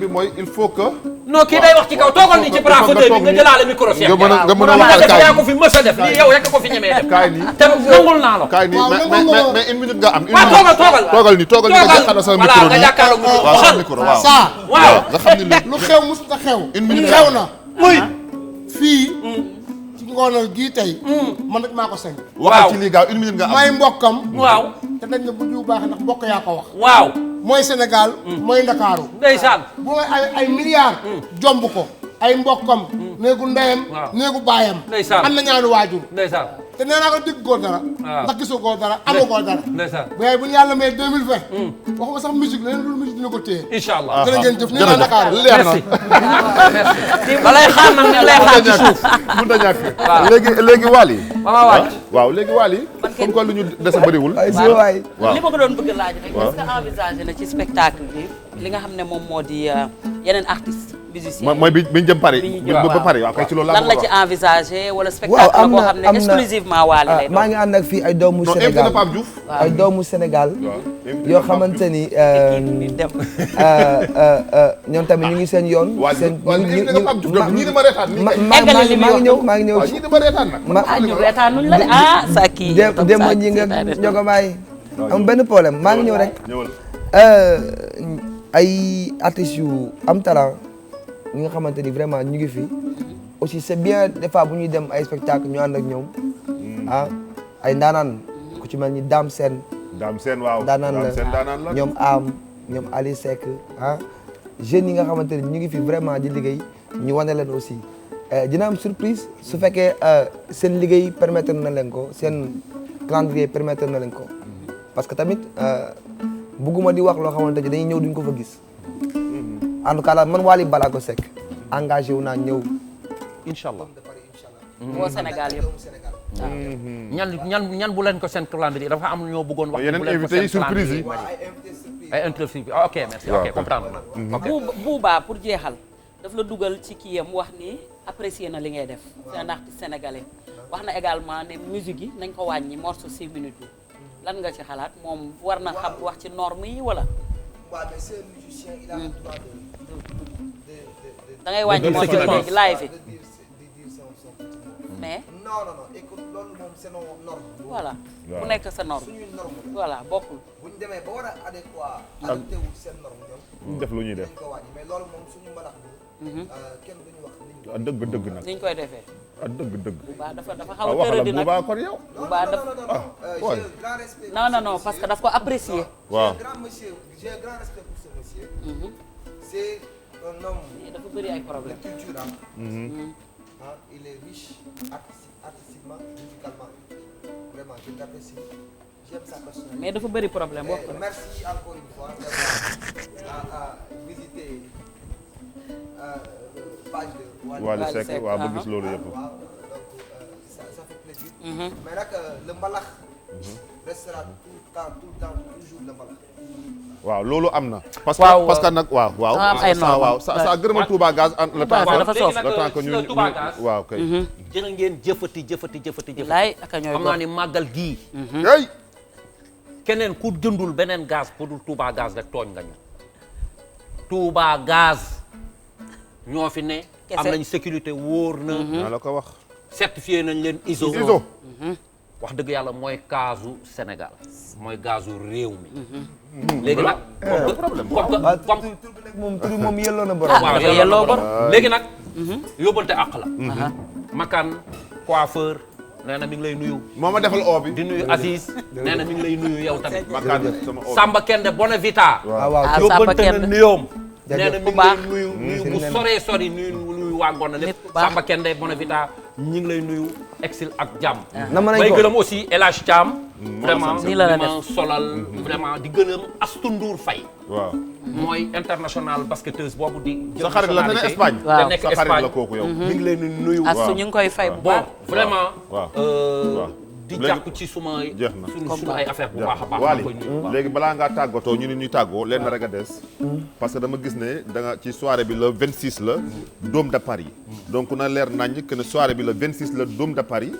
mooy il faut que non kii day wax ci kaw toogal nii ci bras fauteuil bi nga jëlaale micro Cheikh nga mën a mu waxal def kaay yaa ko fi mës a def lii yow rek ko fi ñemee def kaay nii te nangul naa la kaay nii waaw, mais une minute nga am waaw toogal ni nga jàkkaarloo sama micro nga jàkkaarloo micro waaw sama micro waaw saa waaw nga xam ni lu xew mosut a xew Une minute xew na muy fii ci ngoonal gii tey man rek maa ko sañ waxal ci lii gaaw une minute nga am may mbokkam waaw te dañ ne bu jiw baax ndax mbokk yaa ko wax waaw mooy Sénégal mooy Ndakaaru ndeysaan bu may ay milliards jomb ko ay mbokkam néegu ndeyam Waaw. néegu baayam Ndeysaan. am na ñaanu waajur ndeysaan te nee naa ko digg koo dara ndax gisoo koo dara amoo koo dara ndeysaan waaye bu ñu yàlla may 2020 waxuma sax musique leneen loolu musique dina ko téye incha allah jërë ngeen jëf ni naa Dakar leer na merci balay xaar nag ne lay xaar ci suuf mun na ñàkk léegi Waly mama wàcc waaw léegi Waly comme que lu ñu dese bëriwul ay si waay waaw li ma ko doon bëgg laaj rek est-ce que envisagé na ci spectacle bi li nga xam ne moom moo di yeneen artistes musiciens mooy bi ñu jëm Paris bi ñu jëm ba Paris waaw kay ci loolu laa lan la ci envisagé wala spectacle la boo xam ne exclusivement Waly lay maa ngi ànd ak fii ay doomu non invité Sénégal na Pape Diouf ay doomu Sénégal yoo xamante ni di dem ñoom tamit ñu ngi seen yoon. seen invité nga Pape Diouf donc ñii dama reetaan nii kay. maa ngi ñëw maa ngi ñëw waaw ñii dama reetaan nag ah ñu reetaanuñ la de sa kii dem ñi nga jogomaay am benn problème maa ngi ñëw rek ñëwal ay artistes yu am talent ñi nga xamante ni vraiment ñu ngi fi aussi c'est bien des fois bu ñuy dem ay spectacle ñu ànd ak ñoom ay ndaanaan ku ci mel ni Dame Sène Dame Sène waaw ndaanaan Dame Sène ndaanaan la ñoom am ñoom Ali Seck jeunes yi nga xamante ni ñu ngi fi vraiment di liggéey ñu wane leen aussi dina am surprise su fekkee seen liggéey permettre na leen ko seen calendrier permettre na leen ko parce que tamit bugguma di wax loo xamante ni dañuy ñëw duñ ko fa gis en tout cas man Waly Balago Seck engagé wu naa ñëw incha allah woo Sénégal yëpp ñan bu leen ko seen calendrier dafa am ñoo bëggoon wax. yeneen invité yi surprise yi ay interview ok merci ok comprendre na. Bouba pour jeexal daf la dugal ci kii yam wax ni apprécier na li ngay def c'est un artiste sénégalais wax na également ne musique yi nañ ko wàññi morceau 6 minutes bi lan nga ci xalaat moom war na xam wax ci norme yi wala. waaw mais c'est un musicien, il a le droit da ngay wàññi morceau yi léegi live fi mais. non non non écoute loolu moom c'est nos normes. voilà bu nekk sa norme. suñuy norme voilà bokkul. bu ñu demee ba war a adéquat adapté wu seen norme ñoom. def lu ñuy def dañ ko wàññi mais loolu moom suñu mbalax bi. kenn duñu wax li ñu. dëgg dëgg nag ni ñu koy defee. dëgg Bouba dafa xaw a wax la tëradi nag Bouba kon yow Bouba dafa. ouais. j'ai un grand respect. non parce que daf ko apprécier. waaw j'ai un grand monsieur j'ai un grand respect pour ce monsieur. c'est un homme dafa bëri ay de problème. culture il est riche artistiquement musicalement vraiment je l'apprécie j'aime sa personnalité. mais dafa bëri problème wax ko rek. Merci encore une fois à visiter page de Waly Seck waaw ba gis loolu yëpp waaw donc ça fait plaisir. mais nag le mbalax restera tout le temps toujours le mbalax. waaw loolu am na parce waaw, que nag waaw am ay normes. waaw sa gërëmal Touba Gaz le temps dafa que sos. le temps que ñu Touba Gaz. waaw kay jërë ngeen jëfati. laay ak a ñooy xam naa ni màggal gii. hey keneen ku jëndul beneen gaz pour dul Touba Gaz rek tooñ nga ñu. Touba Gaz ñoo fi ne. Kese. am nañ sécurité wóor na. naa la ko wax certifié nañ leen ISO. ISO wax dëgg yàlla mooy gazu Sénégal mooy gazu réew mi. léegi nag. comme moom tur moom yelloo na borom. dafa yelloo bor. léegi nag. yóbbante àq la. Makan coiffeur nee na mi ngi lay nuyu. moo ma defal oo bi di nuyu Aziz nee na mi ngi lay nuyu yow tamit. Makan sama oo Samba Kende Bonavita. waaw Samba yóbbante na Kende. nuyoom. nee na mi bu ngi baax. lay nuyu bu soree sori nuyu waa Ngona lépp. Nit bu baax. Samba Kende Bonavita ñi ngi lay nuyu exil ak jàmm. na mën nañ may ko gërëm aussi El Hadj Thiam. vraiment Nii la la di ma solal vraiment di gërëm Astou Ndour Faye. waaw mooy international basketteuse boobu di. sa xarit la te ne Espagne Waaw. te nekk sa xarit Espagne la kooku yow mi ngi leen di nuyu. astu ñu ngi koy fay bu bon baax. vraiment. waaw. di jàpp ci suma jeex na. sunu ay affaire bu baax a baax. Wally koy nuyu bu baax. léegi balaa ngaa tàggatoo ñu ne ñuy tàggoo leen na rek a des parce que dama gis ne da nga ci soirée bi le 26 la Dôme de Paris donc na leer nañ que ne soirée bi le 26 la Dôme de Paris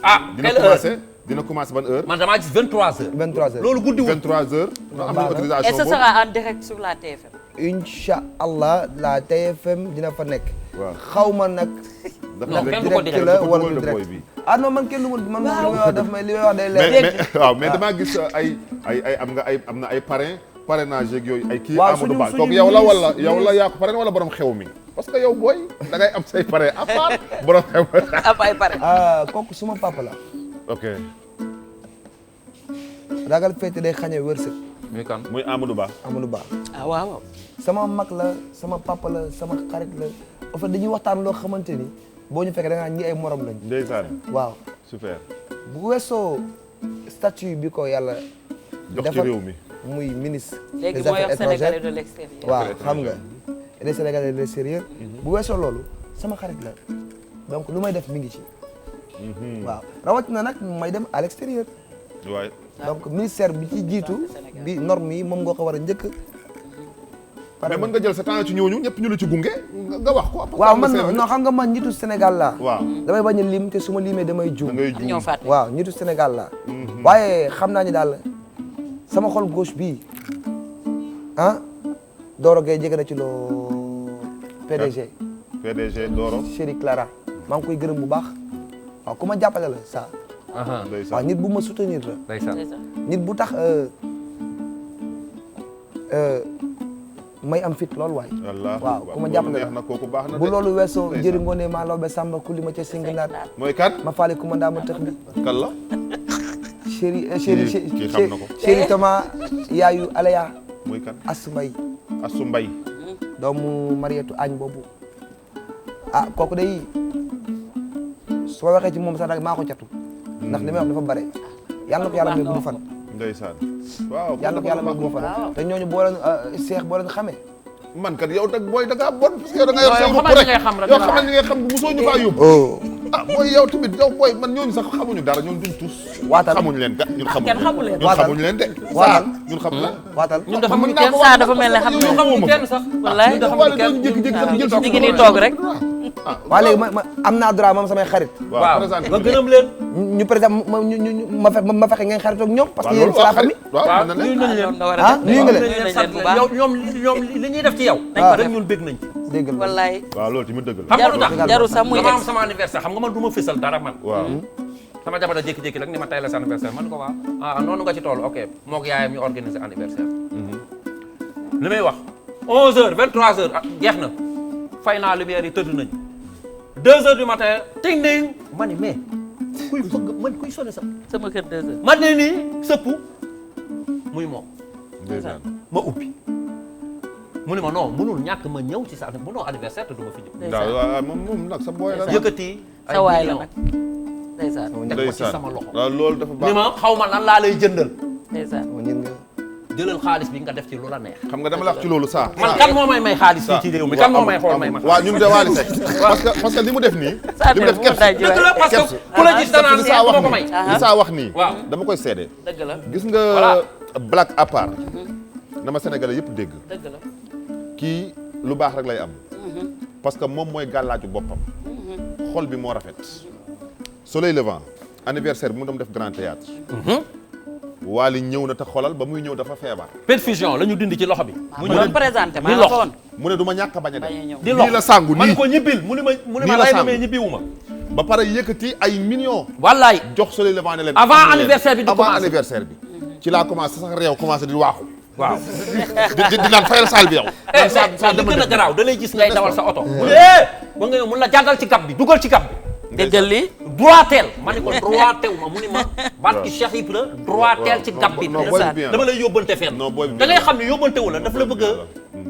dina commencé ban heure man damaa gis 23h. 23h loolu guddi wu. 23h na am na autorisation et ce sera en direct sur la TFM. incha allah la TFM dina fa nekk. waaw xaw ma nag. non kenn du ko direct la wala du direct ah non man kenn du man li may wax daf may li may wax day leer. mais waaw mais damaa gis am na ay parrainage yeeg yooyu ay kii Amadou Ba kooku yow la wala yow la yaa ko parrain wala borom xew mi parce que yow booy da ngay am say parrain à part borom xew am ay pare. kooku suma papa la. ok ragal féete day xañe wërsëg. muy kan muy Amadou Ba Amadou Ba. ah waaw. sama mag la sama papa la sama xarit la en fait dañuy waxtaan loo xamante ni boo ñu fekkee da ngaa ñi ay morom lañ. ndeysaan waaw super bu weesoo statut bi ko yàlla. jox ci réew mi muy ministre. léegi des moo yor affaires Sénégalais étrangères de l'extérieur. waaw xam nga les Sénégalais de l'extérieur bu weesoo loolu sama xarit la donc lu may def mi ngi ci. waaw rawatina nag may dem à l'extérieur. waay donc ministère bi ci jiitu bi norme yi moom nga ko war a njëkk. mais mën nga jël sa temps ci ñooñu ñëpp ñu la ci gunge nga wax ko. waaw man non xam nga man njiitu Sénégal laa. waaw damay bañ a lim te su ma limee damay juum. da ngay am ñoo fàtte. waaw njiitu Sénégal laa. waaye xam naa ni daal sama xol gauche bii ah Doro Gueye jege na ci loo PDG. PDG Doro. Chéri Clara maa ngi koy gërëm bu baax waaw ku ma jàppale la ça. waaw nit bu ma soutenir la. nit bu tax may am fit loolu waay. waaw ku ma jàppale la kooku baax na bu loolu weesoo jëri ngoone maa lawbe Samba ku li ma ca Singindaat. mooy kan ma faale ku ma ndaa ma tëx bi. kan la. chéri kii xam na ko. chéri Tama yaayu Alaya. mooy kan Asu Mbay. Asu Mbay. doomu Mariétu Agne boobu. ah kooku day su ma waxee ci moom sax nag maa ko catu. ndax li may wax dafa bare. yàlla na ko yàlla may gudd fan. ndeysaan waaw yàlla na ko yàlla may gudd fan. te ñooñu boo leen seex boo leen xamee. man kat yow nag booy da ngaa bon parce que yow da nga yor sa bopp rek yow xamal ni ngay xam bu mosoo ñu faa yóbbu. ah booy yow tamit yow booy man ñooñu sax xamuñu dara ñun duñ tus. waatal xamuñu leen kat ñun xamuñu leen. waatal xamuñu leen de. waatal ñun xam na. waatal ñun dafa xamuñu kenn saa dafa mel ne xam ñun xamuñu kenn sax. wallaay ñun dafa xamuñu kenn jékki-jékki sax jël ñu ngi nii toog rek. waa léegi ma am naa droit moom samay xarit. waaw nga gërëm leen. ñu président ma fexe ngeen xaritoog ñoom. parce que yéen c'est la famille. waaw mën na nuyu nañ leen. ah nuyu nga leen. yow ñoom li ñuy def ci yow. rek ñun bég nañ ci. dégg nga wallaay. waaw loolu tamit dëgg la. xam nga lu tax jarul sax muy dama am sama anniversaire xam nga man du ma fësal dara man. waaw sama jabar da jékki-jékki rek ni ma tey la sa anniversaire man ko waa ah noonu nga ci toll ok moo ko yaayam ñu organiser anniversaire. li may wax 11h 23h jeex na fay naa lumière yi tëdd nañ 2h du matin ting ding ma ni mais kuy fëgg man kuy sonné sa sama kër 2h. ma ne nii sëpp muy moom ndeysaan ma ubbi mu ne ma non mënul ñàkk ma ñëw ci sa mënoo anniversaire te du ma fi ñëw. waaw moom nag sa booy la yëkkati ay sa waay la millions nag. ndeysaan. teg ko ci sama loxo. waaw loolu dafa baax ni ma xaw ma lan laa lay jëndal. ndeysaan. jëlal xaalis bi nga def ci lu la neex. xam nga dama la wax ci loolu saa. man kan moo may xaalis fii ci réew mi kan moo may xool may ma. waaw ñun de Wally Seck parce que li mu def nii. li mu def képp dëgg la parce que ku la gis danaan li saa wax moo ko may. nii li saa wax nii. waaw dama koy seede. dëgg la gis nga black à part. na ma Sénégalais yëpp dégg. dëgg la. kii lu baax rek lay am. parce que moom mooy gàllaaju boppam. xol bi moo rafet. Soleil Levant anniversaire bi mu doon def grand théâtre Wally ñëw na te xolal ba muy ñëw dafa feebar. perfusion la ñu dindi ci loxo bi. mu doon présenté maa di la lox ko woon. mu ne du ma ñàkk a bañ a bañ a dem. ñëw. di lox nii la sangu man nii ko ñibbil mu ne ma nii la lay sangu. demee ñibbiwuma. ba pare yëkkati ay millions. wallaay jox Soleil Levant ne leen. avant anniversaire bi di avant commencé. anniversaire bi. ci laa commencé sax réew commencé di waaxu. waaw. di naan fayal saal bi yow. li gën a garaaw da lay gis ngay dawal sa oto. mu ne ba nga mun la jàddal ci gab bi dugal ci gab bi. déggal lii. droitel ma ne ko droitel ma mu ni ma barki Cheikh Ibra droitel ci gab bi. non booy bi bien dama lay yóbbante fenn. non booy bi da ngay xam ne yóbbante wu la dafa la bëgg a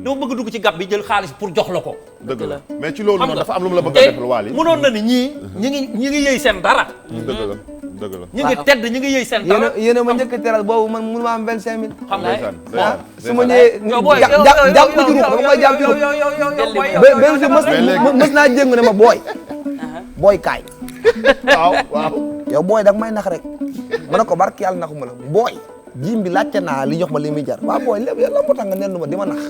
dafa bëgg dugg ci gab bi jël xaalis pour jox la ko. dëgg la mais ci loolu xam noonu nga dafa am lu mu la bëgg a defal Wally. mënoon na ni ñii ñi ngi yëy seen dara. dëgg la dëgg la. ñi ngi tedd ñi ngi yëy seen dara. yéen a ma njëkk a teral boobu man mënu ma am 25000. xam nga ndeysaan ah ndeysaan. su ma ñëwee jàpp ko ci ruux dama koy jàpp ci ruux benn si mës naa jéngu ne ma booy kaay waaw waaw. yow booy dag may nax rek ma ne ko barki yàlla naxuma la booy jiim bi laajte naa li jox ma li muy jar waaw booy lépp yàlla moo tax nga nendu ma di ma nax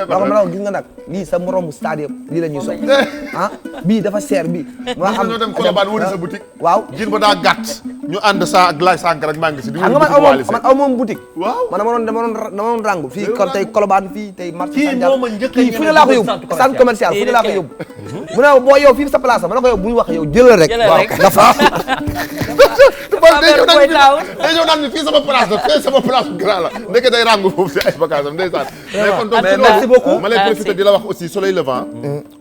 waaw ma la gis nga nag lii sa moromu stade yëpp lii la ñuy sopp ah bii dafa seer bii ma am ñoo dem Colobane wëri sa boutique waaw jiin ba daa gàtt ñu ànd sa ak laay sànq rek maa ngi si di xam nga man aw moom boutique waaw man dama doon rangu fii kon tey Colobane fii tey marché Kii Sandiara moo ma njëkk a kii fu ne laa ko yóbbu centre commercial fu ne laa ko yóbbu mu ne boo yow fii sa place ma ne ko yow bu ñu wax yow jëlal rek waaw dafa day ñëw naan ni fii sama place la fii sama place bu grand la ndeke day rangu foofu si ay bagages am ndeysaan mais kon donc merci beaucoup ma lay profiter di la wax aussi Soleil Levant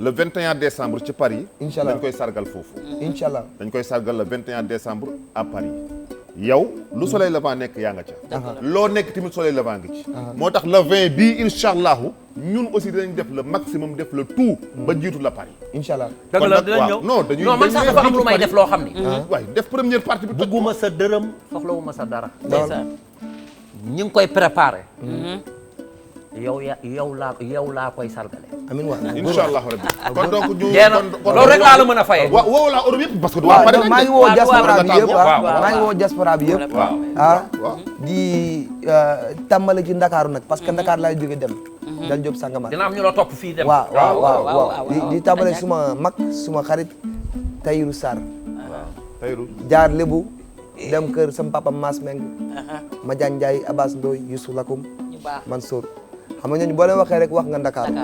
le 21 décembre ci Paris Inch'Allah dañ koy sargal foofu inchallah dañ koy sargal le 21 décembre à Paris yow lu Soleil Levant nekk yaa nga ca loo nekk tamit Soleil Levant ngi ci moo tax le 20 bii incha allahu ñun aussi dinañ def le maximum def le tout ba jiitu la Paris inchallah dëgg la dinañ ñëw non man sax dafa am lu may def loo xam ni waaye def première partie bi bugguma sa dërëm soxlawuma sa dara ndeysaan ñi ngi koy préparé yow laa koy sargale amin waaw incha allahu rabbi kon donc ñu jeena loolu rek laa la mën a fayee waaw woo la Europe yëpp parce que du waa Paris maa ngi woo diaspora bi yëpp waaw. maa ngi woo diaspora bi yëpp di tàmbali ci Ndakaaru nag parce que Ndakaar laay jóge dem dal Diop Sangama dina am ñu la topp fii dem waaw di tàmbali suma mag suma xarit Tayiru Sarr Tayiru jaar Lebu dem kër sama papa Mass Meng Madiane Ndiaye Abbas Ndoy Youssou Lakoum Mansour xam nga ñooñu boo leen waxee rek wax nga Ndakaaru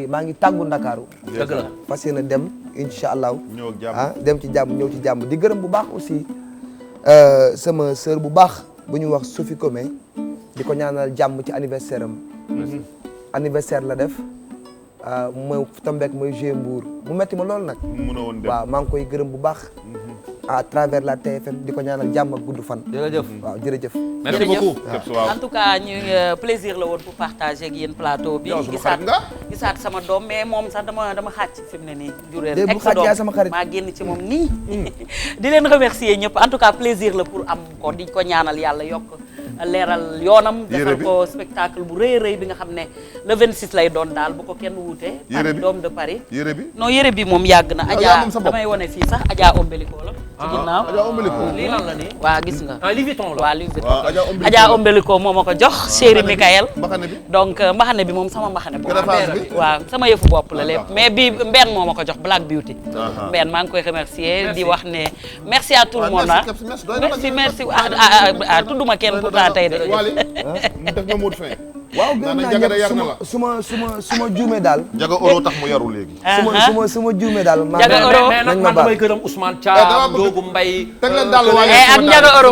maa ngi tàggu Ndakaaru dëgg la fas yéene dem incha allah ñëw ak jàmm dem ci jàmm ñëw ci jàmm di gërëm bu baax aussi sama sœur bu baax bu ñu wax Sophie Comé di ko ñaanal jàmm ci anniversaire am anniversaire la def mooy tombeek mooy joué Mbour mu metti ma loolu nag mën a woon dem waaw maa ngi koy gërëm bu baax à travers la TFM di ko ñaanal jàmm ak gudd fan jërëjëf waaw jërëjëf merci beaucoup en tout cas ñu plaisir la woon pour partager ak yéen plateau bi gisaat sama doom mais moom sax dama xàcc fi mu ne nii jureel bu xàcc yaa sama xarit maa génn ci moom nii di leen remercier ñëpp en tout cas plaisir la pour am ko di ko ñaanal yàlla yokk leeral yoonam defal ko spectacle bu rëy rëy bi nga xam ne le 26 lay doon daal bu ko kenn wuute Paris doom de Paris yére bi non yére bi moom yàgg na Adja damay wone fii sax Adja Ombelico la ci ginnaaw Adja Ombelico lii lan la nii waa gis nga Louis Vuitton la waaw Louis Vuitton Adja Ombelico moo ma ko jox chéri Michael mbaxane bi donc mbaxane bi moom sama mbaxane bopp greffage bi waaw sama yëfu bopp la lépp mais bi Mbène moo ma ko jox Black Beauty Mbène maa ngi koy remercier di wax ne merci à tout le monde merci tudduma kenn pourtant tey de def nga mot fin waaw gën naa ñëpp suma juumee daal Njaga Oro tax mu yaru léegi suma juumee daal Njaga Oro mais nag man damay gërëm Ousmane Thiam Ndiogu Mbaye teg leen daal waaye ak Njaga Oro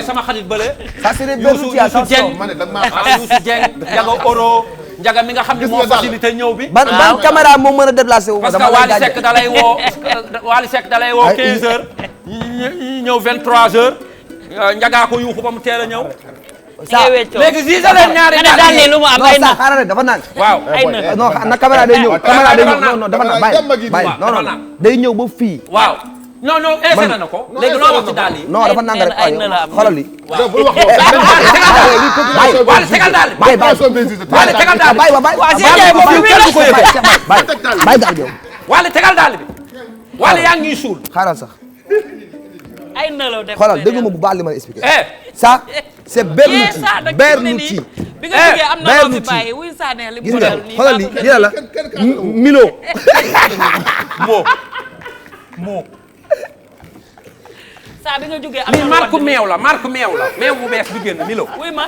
sama xarit bële ça c'est des belles situations ma ne da nga maa Youssou Dieng Njaga Oro Njaga mi nga xam ne moo facilité ñëw bi ban caméra moo mën a déplacé wu parce que Wally Seck dalay woo Wally Seck dalay woo 15 heures ñëw 23 heures Njaga ko yuuxu ba mu teel a ñëw léegi gisee leen ñaari daal ne lu mu am ay non xaaral rek dafa naan waaw ay na non na caméra day ñëw caméra day ñëw non dafa naan bàyyi non day ñëw ba fii waaw non essayé na ko léegi loo wax ci daal yi non dafa nang rek xoolal li bul wax Wally tegal daal bi Wally tegal daal bi bàyyi daal bi Wally tegal daal bi Wally yaa ngi suul xaaral sax ay na la def xoolal dégg ma bu baax li ma la expliqué eh ça c'est Bernuti bi nga jógee am na loo fi bàyyi wuy Sané li gis mu nga dal nii xoolal li lii la Milo moo saa bi nga jógee am lii na marque meew la meew bu bees bi génn Milo wuy ma